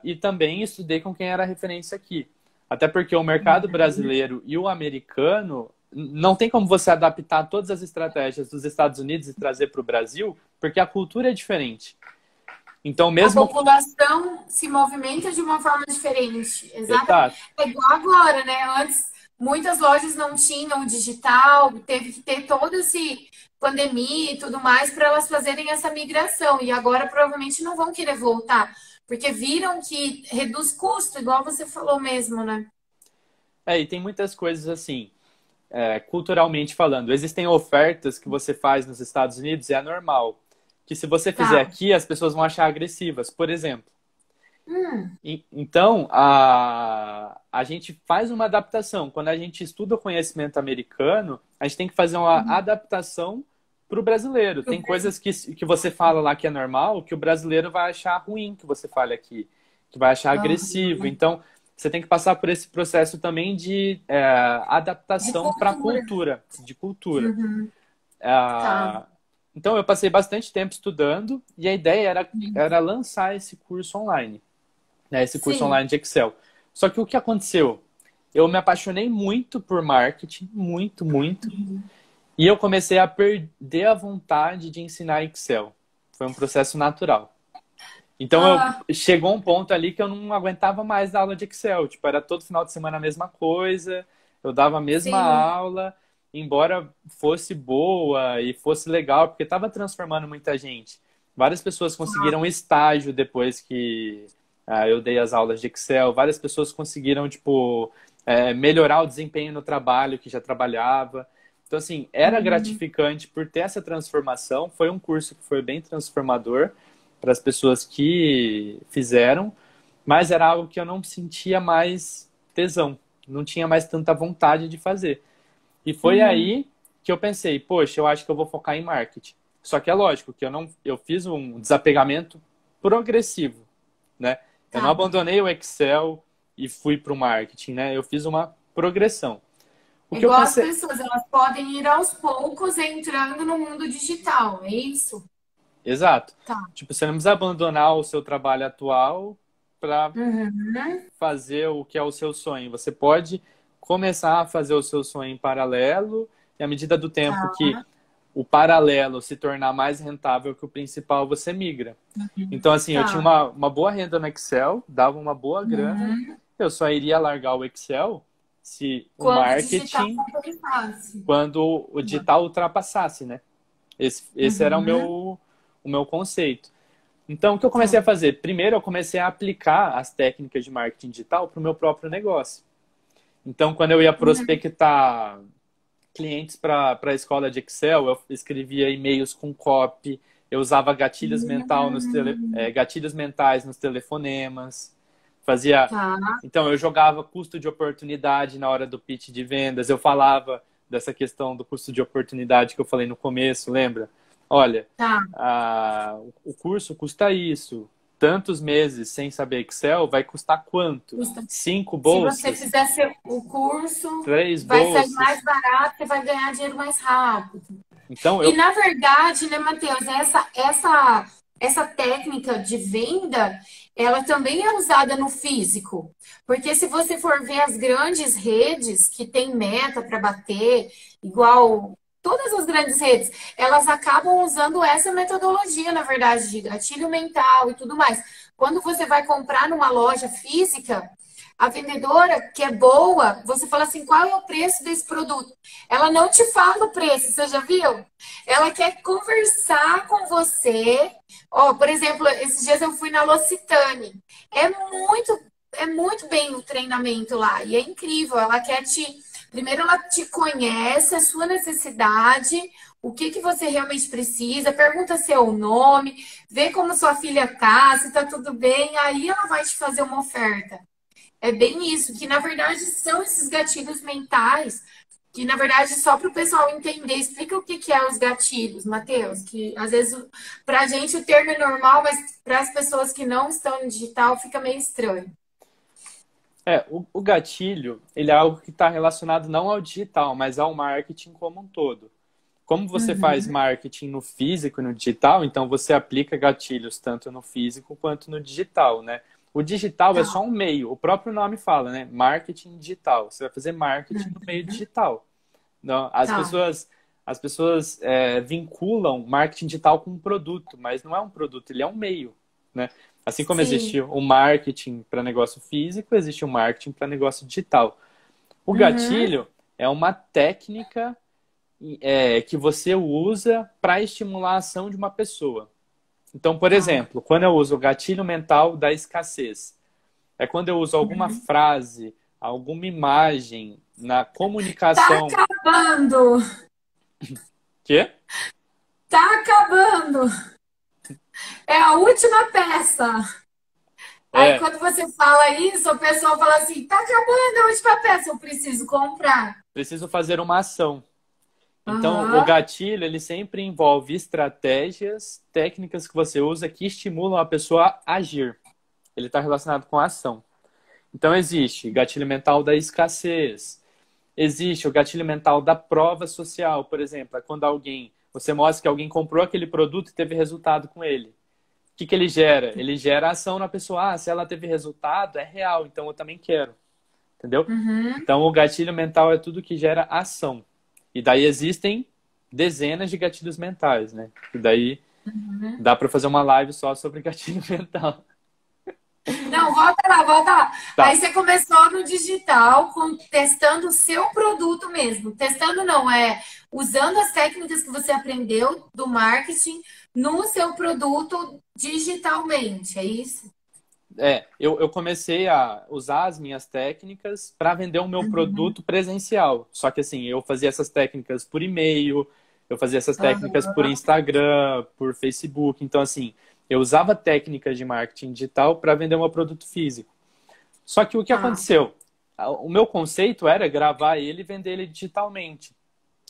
e também estudei com quem era referência aqui. Até porque o mercado brasileiro e o americano não tem como você adaptar todas as estratégias dos Estados Unidos e trazer para o Brasil, porque a cultura é diferente. Então, A mesmo. população se movimenta de uma forma diferente. Exatamente. Exato. É igual agora, né? Antes, muitas lojas não tinham digital, teve que ter todo esse pandemia e tudo mais para elas fazerem essa migração. E agora provavelmente não vão querer voltar, porque viram que reduz custo, igual você falou mesmo, né? E tem muitas coisas assim, culturalmente falando. Existem ofertas que você faz nos Estados Unidos e é normal. Que se você fizer Tá. aqui, as pessoas vão achar agressivas. Por exemplo, Hum, então, a gente faz uma adaptação. Quando a gente estuda o conhecimento americano, a gente tem que fazer uma adaptação para o brasileiro. pro Tem coisas Brasil. que você fala lá que é normal, que o brasileiro vai achar ruim que você fale aqui, que vai achar agressivo. Aham. Então, você tem que passar por esse processo também de De adaptação para a cultura. cultura, de cultura. Uhum. Tá. Ah, então, eu passei bastante tempo estudando e a ideia era lançar esse curso online, né, esse curso Sim. online de Excel. Só que o que aconteceu? Eu me apaixonei muito por marketing, muito, muito, e eu comecei a perder a vontade de ensinar Excel. Foi um processo natural. Então, Ah, chegou um ponto ali que eu não aguentava mais dar aula de Excel. Tipo, era todo final de semana a mesma coisa, eu dava a mesma sim. aula, embora fosse boa e fosse legal, porque estava transformando muita gente. Várias pessoas conseguiram estágio depois que eu dei as aulas de Excel. Várias pessoas conseguiram, tipo, melhorar o desempenho no trabalho que já trabalhava. Então, assim, era gratificante por ter essa transformação. Foi um curso que foi bem transformador para as pessoas que fizeram, mas era algo que eu não sentia mais tesão, não tinha mais tanta vontade de fazer. E foi aí que eu pensei, poxa, eu acho que eu vou focar em marketing. Só que é lógico que eu fiz um desapegamento progressivo, né? Eu não Tá. abandonei o Excel e fui para o marketing, né? Eu fiz uma progressão. O É que eu igual as pensei, pessoas, elas podem ir aos poucos entrando no mundo digital, é isso? exato. Tá. Tipo, você não precisa abandonar o seu trabalho atual para Uhum. fazer o que é o seu sonho. Você pode começar a fazer o seu sonho em paralelo e à medida do tempo Tá. que o paralelo se tornar mais rentável que o principal, você migra. Então, assim, eu tinha Tá. uma boa renda no Excel, dava uma boa grana, Uhum. eu só iria largar o Excel se o Quando digital marketing, for bem fácil. quando o digital ultrapassasse, né? Esse era Uhum. o meu conceito. Então, o que eu comecei a Tá. fazer? Primeiro, eu comecei a aplicar as técnicas de marketing digital para o meu próprio negócio. Então, quando eu ia Uhum. prospectar clientes para a escola de Excel, eu escrevia e-mails com copy, eu usava gatilhos mentais nos telefonemas, fazia. Tá. Então, eu jogava custo de oportunidade na hora do pitch de vendas, eu falava dessa questão do custo de oportunidade que eu falei no começo, lembra? Olha, Tá. o curso custa isso. Tantos meses sem saber Excel vai custar quanto? Custa. 5 Se você bolsas? fizer o curso, 3 vai sair mais bolsas? barato, você vai ganhar dinheiro mais rápido. Então, E eu. na verdade, né, Matheus, essa técnica de venda, ela também é usada no físico. Porque se você for ver as grandes redes que têm meta para bater, igual todas as grandes redes, elas acabam usando essa metodologia, na verdade, de gatilho mental e tudo mais. Quando você vai comprar numa loja física, a vendedora, que é boa, você fala assim, qual é o preço desse produto? Ela não te fala o preço, você já viu? Ela quer conversar com você. Ó, por exemplo, esses dias eu fui na L'Occitane. É muito, é muito bem o treinamento lá e é incrível. Ela quer te, primeiro ela te conhece, a sua necessidade, o que que você realmente precisa, pergunta seu nome, vê como sua filha tá, se tá tudo bem, aí ela vai te fazer uma oferta. É bem isso, que na verdade são esses gatilhos mentais que na verdade, só para o pessoal entender, explica o que que é os gatilhos, Matheus, que às vezes para a gente o termo é normal, mas para as pessoas que não estão no digital fica meio estranho. O gatilho, ele é algo que está relacionado não ao digital, mas ao marketing como um todo. Como você faz Uhum. marketing no físico e no digital, então você aplica gatilhos tanto no físico quanto no digital, né? O digital é Tá. só um meio, o próprio nome fala, né? Marketing digital. Você vai fazer marketing no meio digital. Não, Tá. as pessoas vinculam marketing digital com um produto, mas não é um produto, ele é um meio, né? Assim como existe Sim. o marketing para negócio físico, existe o marketing para negócio digital. O Uhum. gatilho é uma técnica que você usa para estimular a ação de uma pessoa. Então, por Tá. exemplo, quando eu uso o gatilho mental da escassez, é quando eu uso alguma frase, alguma imagem na Tá comunicação. acabando! Que? Tá acabando! É a última peça! Aí É, quando você fala isso, o pessoal fala assim, tá acabando a última peça, eu preciso comprar. preciso fazer uma ação. Então, o Aham. gatilho, ele sempre envolve estratégias, técnicas que você usa que estimulam a pessoa a agir. Ele está relacionado com a ação. Então, existe gatilho mental da escassez. Existe o gatilho mental da prova social, por exemplo. É quando você mostra que alguém comprou aquele produto e teve resultado com ele. O que ele gera? Ele gera ação na pessoa. Ah, se ela teve resultado, é real, então eu também quero. Entendeu? Uhum. Então, o gatilho mental é tudo que gera ação. E daí existem dezenas de gatilhos mentais, né? E daí Uhum. dá para fazer uma live só sobre gatilho mental. Não, volta lá, volta lá. Aí Tá. você começou no digital, testando o seu produto mesmo. Testando não, é usando as técnicas que você aprendeu do marketing no seu produto digitalmente, é isso? eu comecei a usar as minhas técnicas para vender o meu produto presencial. Só que assim, eu fazia essas técnicas por e-mail, eu fazia essas técnicas por Aham. Instagram, por Facebook. Então, assim, eu usava técnicas de marketing digital para vender o meu produto físico. Só que o que Tá. aconteceu? O meu conceito era gravar ele e vender ele digitalmente.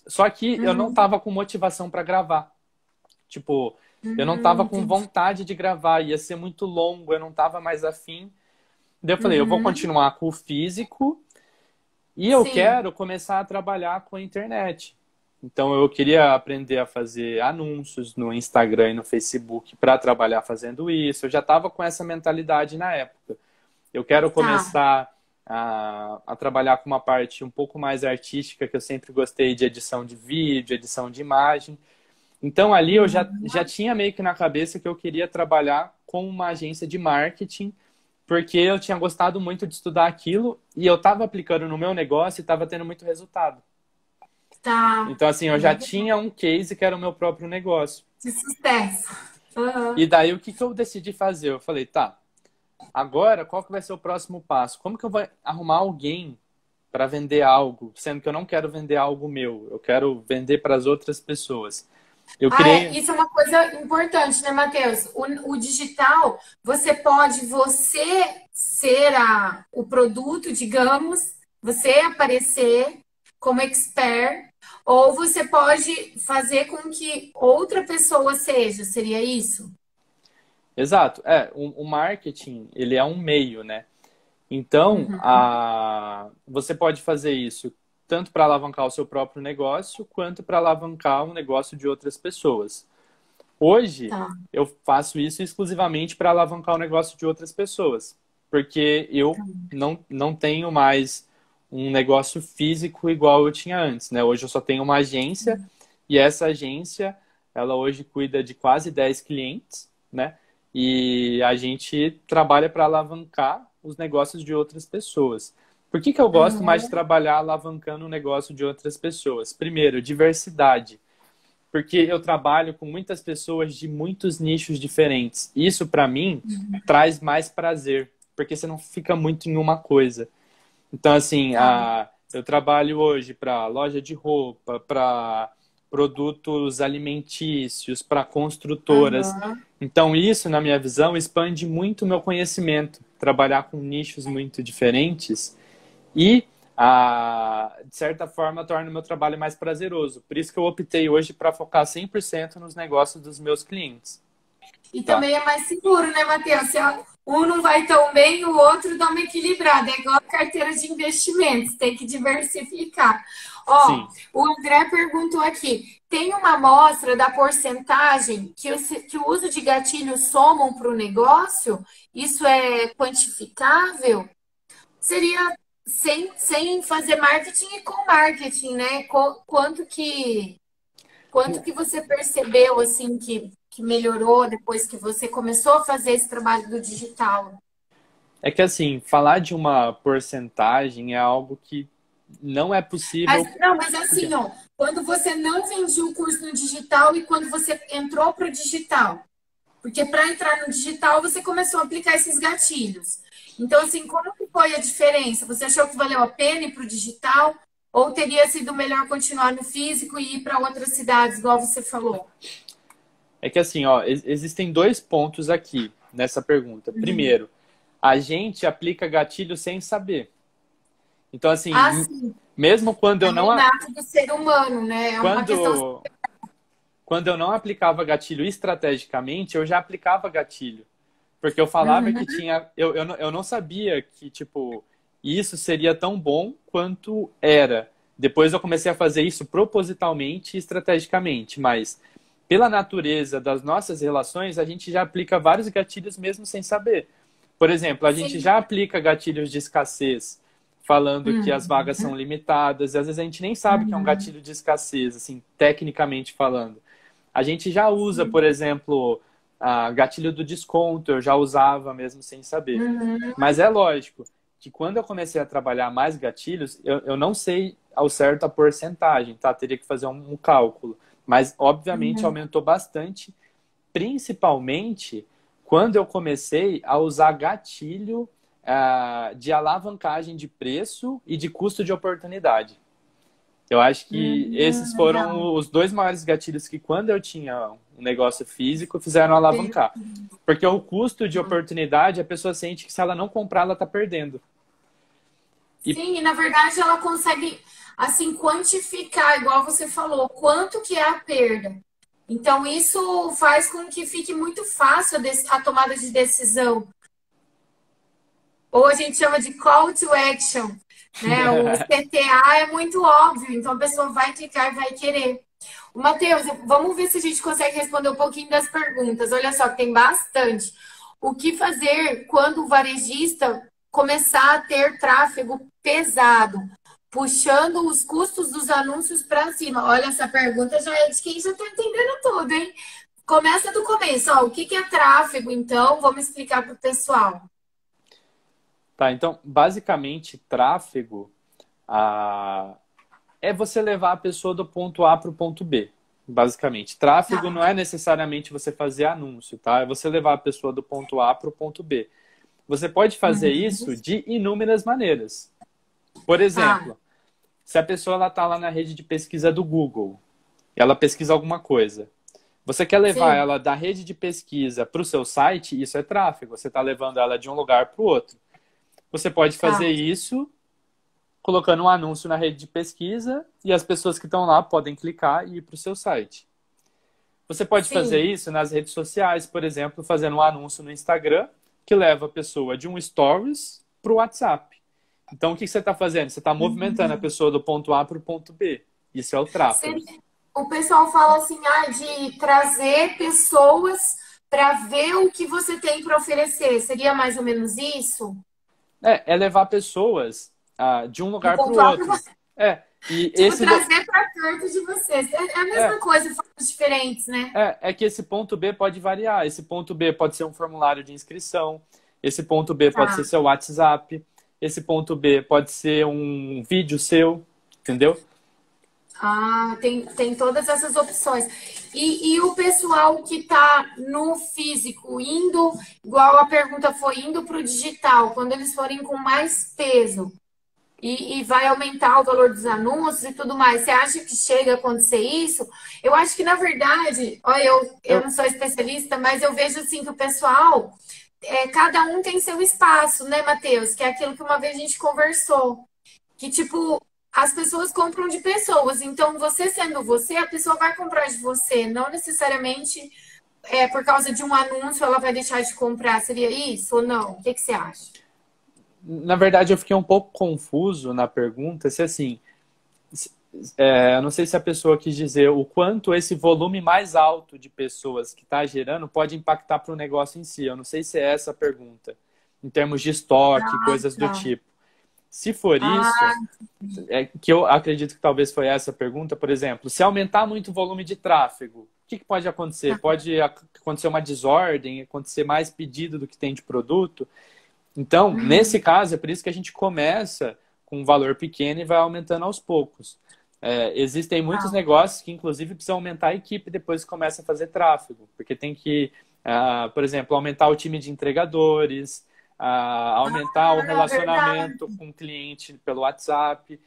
Só que eu não Uhum. estava com motivação para gravar. Tipo, eu não tava com Entendi. vontade de gravar, ia ser muito longo, eu não tava mais afim. Daí eu falei, eu vou Uhum. continuar com o físico e eu Sim. quero começar a trabalhar com a internet. Então eu queria aprender a fazer anúncios no Instagram e no Facebook para trabalhar fazendo isso. Eu já estava com essa mentalidade na época. Eu quero Tá. começar a trabalhar com uma parte um pouco mais artística, que eu sempre gostei de edição de vídeo, edição de imagem. Então ali eu já Uhum. tinha meio que na cabeça que eu queria trabalhar com uma agência de marketing, porque eu tinha gostado muito de estudar aquilo e eu estava aplicando no meu negócio e estava tendo muito resultado. Tá. Então assim, eu já Legal. tinha um case que era o meu próprio negócio. De sucesso. E Aham. daí o que eu decidi fazer? Eu falei, tá, agora qual que vai ser o próximo passo? Como que eu vou arrumar alguém para vender algo, sendo que eu não quero vender algo meu, eu quero vender para as outras pessoas. Eu Ah, é. criei. Isso é uma coisa importante, né, Matheus? O digital, você pode ser o produto, digamos, você aparecer como expert, ou você pode fazer com que outra pessoa seja, seria isso? Exato. O marketing, ele é um meio, né? Então, Uhum. você pode fazer isso tanto para alavancar o seu próprio negócio, quanto para alavancar o negócio de outras pessoas. Hoje, Tá. eu faço isso exclusivamente para alavancar o negócio de outras pessoas, porque eu não tenho mais um negócio físico igual eu tinha antes, né? Hoje eu só tenho uma agência e essa agência, ela hoje cuida de quase 10 clientes, né? E a gente trabalha para alavancar os negócios de outras pessoas. Por que eu gosto mais de Uhum. trabalhar alavancando o negócio de outras pessoas? Primeiro, diversidade, porque eu trabalho com muitas pessoas de muitos nichos diferentes. Isso, para mim, traz mais prazer, porque você não fica muito em uma coisa. Então, assim, Tá. eu trabalho hoje para loja de roupa, para produtos alimentícios, para construtoras. Uhum. Então, isso, na minha visão, expande muito o meu conhecimento. Trabalhar com nichos muito diferentes e, de certa forma, torna o meu trabalho mais prazeroso. Por isso que eu optei hoje para focar 100% nos negócios dos meus clientes. E Tá? também é mais seguro, né, Matheus? Se um não vai tão bem, o outro dá uma equilibrada. É igual a carteira de investimentos, tem que diversificar. Ó, Sim. o André perguntou aqui: tem uma amostra da porcentagem que o uso de gatilhos somam para o negócio? Isso é quantificável? Seria sem fazer marketing e com marketing, né? Quanto que você percebeu assim que melhorou depois que você começou a fazer esse trabalho do digital? É que, assim, falar de uma porcentagem é algo que não é possível. Mas, não, mas Porque assim, ó, quando você não vendia o curso no digital e quando você entrou para o digital, porque para entrar no digital você começou a aplicar esses gatilhos. Então, assim, como que foi a diferença? Você achou que valeu a pena ir para o digital? Ou teria sido melhor continuar no físico e ir para outras cidades, igual você falou? é que, assim, ó, existem dois pontos aqui nessa pergunta. Primeiro, a gente aplica gatilho sem saber. Então, assim, Ah, sim. mesmo quando eu É não, inato do ser humano, né? É uma questão. quando, quando eu não aplicava gatilho estrategicamente, eu já aplicava gatilho. Porque eu falava que Uhum. tinha. Eu não sabia que, tipo, isso seria tão bom quanto era. Depois eu comecei a fazer isso propositalmente e estrategicamente, mas pela natureza das nossas relações, a gente já aplica vários gatilhos mesmo sem saber. Por exemplo, a gente Sim. já aplica gatilhos de escassez, falando que as Uhum. vagas são limitadas, e às vezes a gente nem sabe que é um Uhum. gatilho de escassez, assim, tecnicamente falando. A gente já usa, por exemplo, gatilho do desconto, eu já usava mesmo sem saber. Uhum. Mas é lógico que quando eu comecei a trabalhar mais gatilhos, eu não sei ao certo a porcentagem, tá? Teria que fazer um cálculo. Mas, obviamente, Uhum. aumentou bastante, principalmente quando eu comecei a usar gatilho de alavancagem de preço e de custo de oportunidade. Eu acho que esses Legal. foram os dois maiores gatilhos que, quando eu tinha um negócio físico, fizeram alavancar. Porque o custo de oportunidade, a pessoa sente que, se ela não comprar, ela está perdendo. E Sim, e na verdade ela consegue, assim, quantificar, igual você falou, quanto que é a perda. Então, isso faz com que fique muito fácil a tomada de decisão. Ou a gente chama de call to action, né? O CTA é muito óbvio, então a pessoa vai clicar e vai querer. O Matheus, vamos ver se a gente consegue responder um pouquinho das perguntas. Olha só, que tem bastante. O que fazer quando o varejista começar a ter tráfego pesado, puxando os custos dos anúncios para cima? Olha, essa pergunta já é de quem já está entendendo tudo, hein? Começa do começo. Ó, o que é tráfego, então? Vamos explicar para o pessoal. Tá, então, basicamente, tráfego é você levar a pessoa do ponto A para o ponto B. Basicamente, tráfego Tá. não é necessariamente você fazer anúncio, tá? É você levar a pessoa do ponto A para o ponto B. Você pode fazer isso de inúmeras maneiras. Por Tá. exemplo, se a pessoa está lá na rede de pesquisa do Google, e ela pesquisa alguma coisa, você quer levar Sim. ela da rede de pesquisa para o seu site, isso é tráfego. Você está levando ela de um lugar para o outro. Você pode fazer Tá. isso colocando um anúncio na rede de pesquisa, e as pessoas que estão lá podem clicar e ir para o seu site. Você pode fazer Sim. isso nas redes sociais, por exemplo, fazendo um anúncio no Instagram que leva a pessoa de um Stories para o WhatsApp. Então, o que você está fazendo? Você está movimentando a pessoa do ponto A para o ponto B. Isso é o tráfego. O pessoal fala assim, de trazer pessoas para ver o que você tem para oferecer. Seria mais ou menos isso? É levar pessoas de um Do lugar para o ponto A para outro. você. E Tipo, esse trazer para perto de vocês. É a mesma é, coisa, formas diferentes, né? é que esse ponto B pode variar. Esse ponto B pode ser um formulário de inscrição. Esse ponto B pode ser Tá. seu WhatsApp. Esse ponto B pode ser um vídeo seu, entendeu? Tem todas essas opções. E o pessoal que está no físico, indo, igual a pergunta foi, indo para o digital, quando eles forem com mais peso e vai aumentar o valor dos anúncios e tudo mais, você acha que chega a acontecer isso? Eu acho que, na verdade, olha, eu Eu, não sou especialista, mas eu vejo assim que o pessoal, cada um tem seu espaço, né, Matheus? Que é aquilo que uma vez a gente conversou. Que, tipo, as pessoas compram de pessoas. Então, você sendo você, a pessoa vai comprar de você. Não necessariamente por causa de um anúncio ela vai deixar de comprar. Seria isso ou não? O que você acha? na verdade, eu fiquei um pouco confuso na pergunta, se assim, eu não sei se a pessoa quis dizer o quanto esse volume mais alto de pessoas que está gerando pode impactar para o negócio em si. Eu não sei se é essa a pergunta, em termos de estoque, coisas do Tá. tipo. Se for isso, Ah, que eu acredito que talvez foi essa a pergunta, por exemplo, se aumentar muito o volume de tráfego, o que pode acontecer? Pode acontecer uma desordem, acontecer mais pedido do que tem de produto. Então, nesse caso, é por isso que a gente começa com um valor pequeno e vai aumentando aos poucos. Existem muitos tá. negócios que, inclusive, precisam aumentar a equipe depois que começa a fazer tráfego, porque tem que, por exemplo, aumentar o time de entregadores, aumentar o É verdade. relacionamento com o cliente pelo WhatsApp.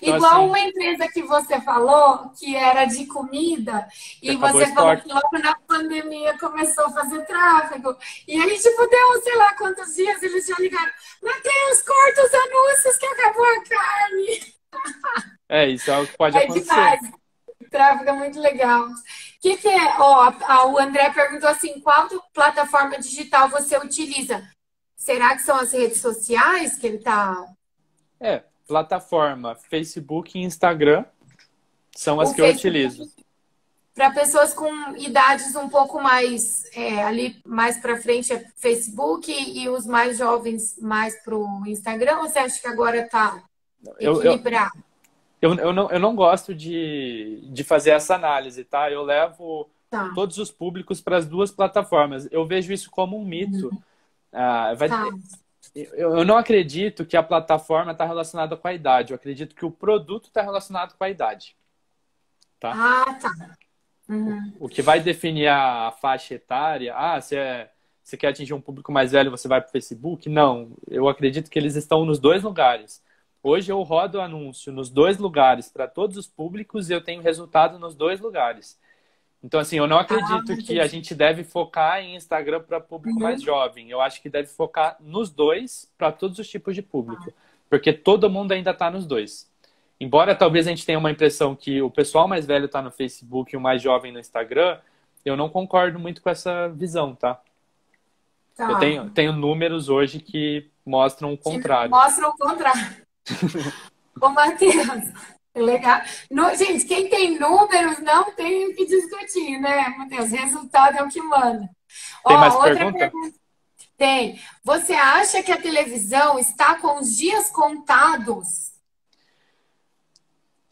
Então, Igual assim, uma empresa que você falou, que era de comida, que e acabou o você falou estoque. que logo na pandemia começou a fazer tráfego. E aí, tipo, deu sei lá quantos dias eles já ligaram. Matheus, corta os anúncios que acabou a carne. Isso é o que pode É acontecer. demais. O tráfego é muito legal. O que é? Ó, o André perguntou assim: qual plataforma digital você utiliza? Será que são as redes sociais que ele tá. Plataforma Facebook e Instagram são as O que eu utilizo. Facebook para pessoas com idades um pouco mais ali mais para frente é Facebook e os mais jovens mais para o Instagram? Ou você acha que agora está Eu, eu, equilibrado? eu não gosto de fazer essa análise, tá? Eu levo Tá, todos os públicos para as duas plataformas. Eu vejo isso como um mito. tá. Eu não acredito que a plataforma está relacionada com a idade. Eu acredito que o produto está relacionado com a idade, tá? Tá. Uhum. O que vai definir a faixa etária, se é você quer atingir um público mais velho, você vai para o Facebook? Não, eu acredito que eles estão nos dois lugares. Hoje eu rodo anúncio nos dois lugares para todos os públicos e eu tenho resultado nos dois lugares. Então, assim, eu não acredito que a gente deve focar em Instagram para público mais jovem. Eu acho que deve focar nos dois para todos os tipos de público. Porque todo mundo ainda está nos dois. Embora talvez a gente tenha uma impressão que o pessoal mais velho está no Facebook e o mais jovem no Instagram, eu não concordo muito com essa visão, tá? Eu tenho números hoje que mostram o contrário. Mostram o contrário. Ô, Matheus, legal. Gente, quem tem números não tem o que discutir, né, Matheus? Resultado é o que manda. Tem mais outra pergunta? Tem. Você acha que a televisão está com os dias contados?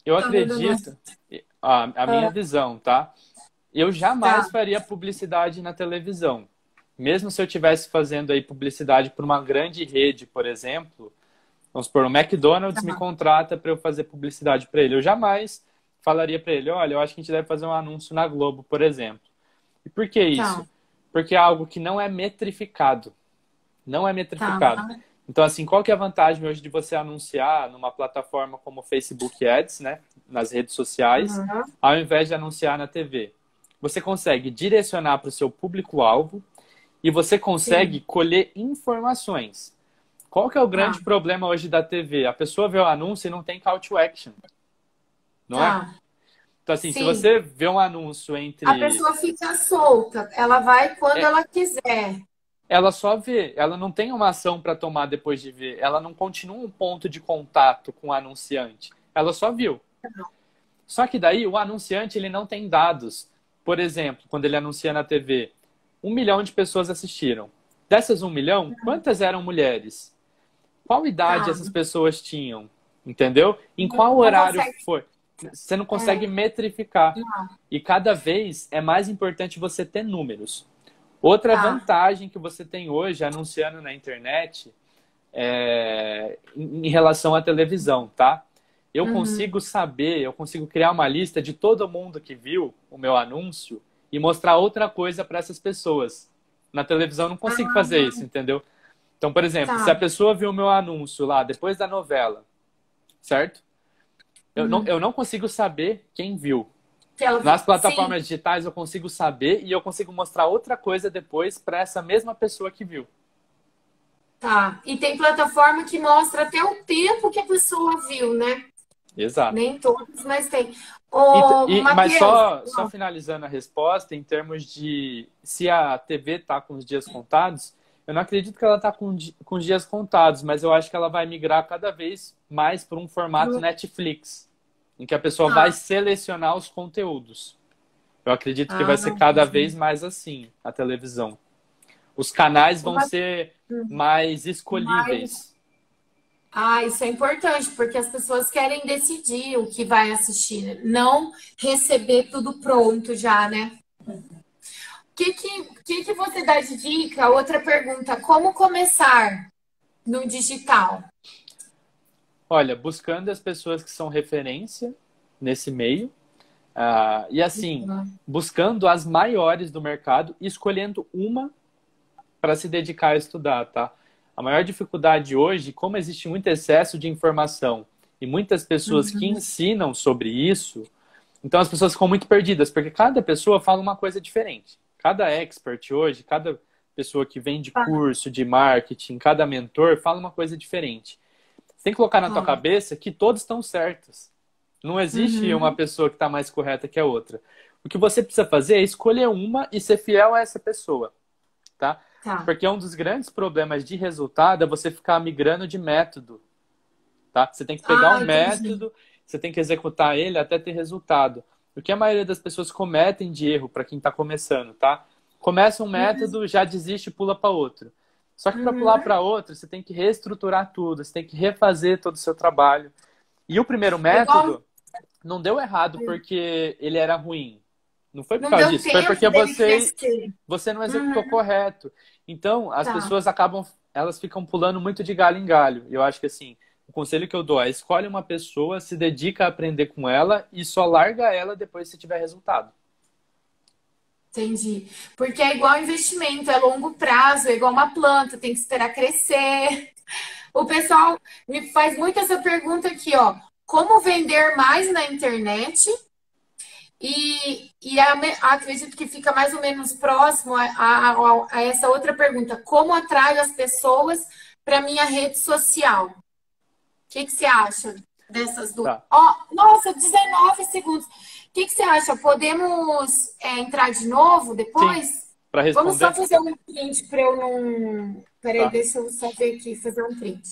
Eu acredito, a minha visão, tá? Eu jamais faria publicidade na televisão. Mesmo se eu estivesse fazendo aí publicidade por uma grande rede, por exemplo, vamos supor, o McDonald's me contrata para eu fazer publicidade para ele. Eu jamais falaria para ele, olha, eu acho que a gente deve fazer um anúncio na Globo, por exemplo. E por que isso? Porque é algo que não é metrificado. Não é metrificado. Então, assim, qual que é a vantagem hoje de você anunciar numa plataforma como o Facebook Ads, né? Nas redes sociais, ao invés de anunciar na TV? Você consegue direcionar para o seu público-alvo e você consegue colher informações. Qual que é o grande problema hoje da TV? A pessoa vê o anúncio e não tem call to action. Não é? Então, assim, se você vê um anúncio entre... A pessoa fica solta. Ela vai quando ela quiser. Ela só vê. Ela não tem uma ação para tomar depois de ver. Ela não continua um ponto de contato com o anunciante. Ela só viu. Só que daí o anunciante ele não tem dados. Por exemplo, quando ele anuncia na TV, 1 milhão de pessoas assistiram. Dessas 1 milhão, quantas eram mulheres? Qual idade essas pessoas tinham? Entendeu? Em qual horário foi? Você não consegue metrificar. E cada vez é mais importante você ter números. Outra vantagem que você tem hoje, anunciando na internet, em relação à televisão, tá? Eu consigo saber, eu consigo criar uma lista de todo mundo que viu o meu anúncio e mostrar outra coisa para essas pessoas. Na televisão eu não consigo fazer isso, entendeu? Então, por exemplo, se a pessoa viu o meu anúncio lá depois da novela, certo? Eu não consigo saber quem viu. Nas plataformas digitais eu consigo saber e eu consigo mostrar outra coisa depois para essa mesma pessoa que viu. E tem plataforma que mostra até o tempo que a pessoa viu, né? Exato. Nem todos, mas tem. Mas só finalizando a resposta, em termos de se a TV está com os dias contados, eu não acredito que ela está com os dias contados, mas eu acho que ela vai migrar cada vez mais para um formato Netflix, em que a pessoa vai selecionar os conteúdos. Eu acredito que vai ser cada vez mais assim, a televisão. Os canais vão ser mais escolhíveis. Isso é importante, porque as pessoas querem decidir o que vai assistir, não receber tudo pronto já, né? O que você dá de dica? Outra pergunta, como começar no digital? Olha, buscando as pessoas que são referência nesse meio, e assim, buscando as maiores do mercado e escolhendo uma para se dedicar a estudar, tá? A maior dificuldade hoje, como existe muito excesso de informação e muitas pessoas que ensinam sobre isso, então as pessoas ficam muito perdidas, porque cada pessoa fala uma coisa diferente. Cada expert hoje, cada pessoa que vende curso de marketing, cada mentor fala uma coisa diferente. Você tem que colocar na tua cabeça que todos estão certos. Não existe uma pessoa que está mais correta que a outra. O que você precisa fazer é escolher uma e ser fiel a essa pessoa, tá? Porque um dos grandes problemas de resultado é você ficar migrando de método, tá? Você tem que pegar um método, você tem que executar ele até ter resultado. O que a maioria das pessoas cometem de erro para quem está começando, tá? Começa um método, já desiste e pula para outro. Só que para pular para outro, você tem que reestruturar tudo, você tem que refazer todo o seu trabalho. E o primeiro método não deu errado porque ele era ruim. Não foi por causa disso, foi porque você não executou correto. Então, as pessoas elas ficam pulando muito de galho em galho. E eu acho que assim, o conselho que eu dou é escolhe uma pessoa, se dedica a aprender com ela e só larga ela depois se tiver resultado. Entendi. Porque é igual investimento, é longo prazo, é igual uma planta, tem que esperar crescer. O pessoal me faz muito essa pergunta aqui, ó. Como vender mais na internet? Acredito que fica mais ou menos próximo a essa outra pergunta. Como atraio as pessoas para minha rede social? O que você acha dessas duas? Tá, Ó, nossa, 19 segundos. O que você acha? Podemos entrar de novo sim, depois? para Vamos só responder? fazer um print para eu não. Peraí, Tá. deixa eu só ver aqui, fazer um print.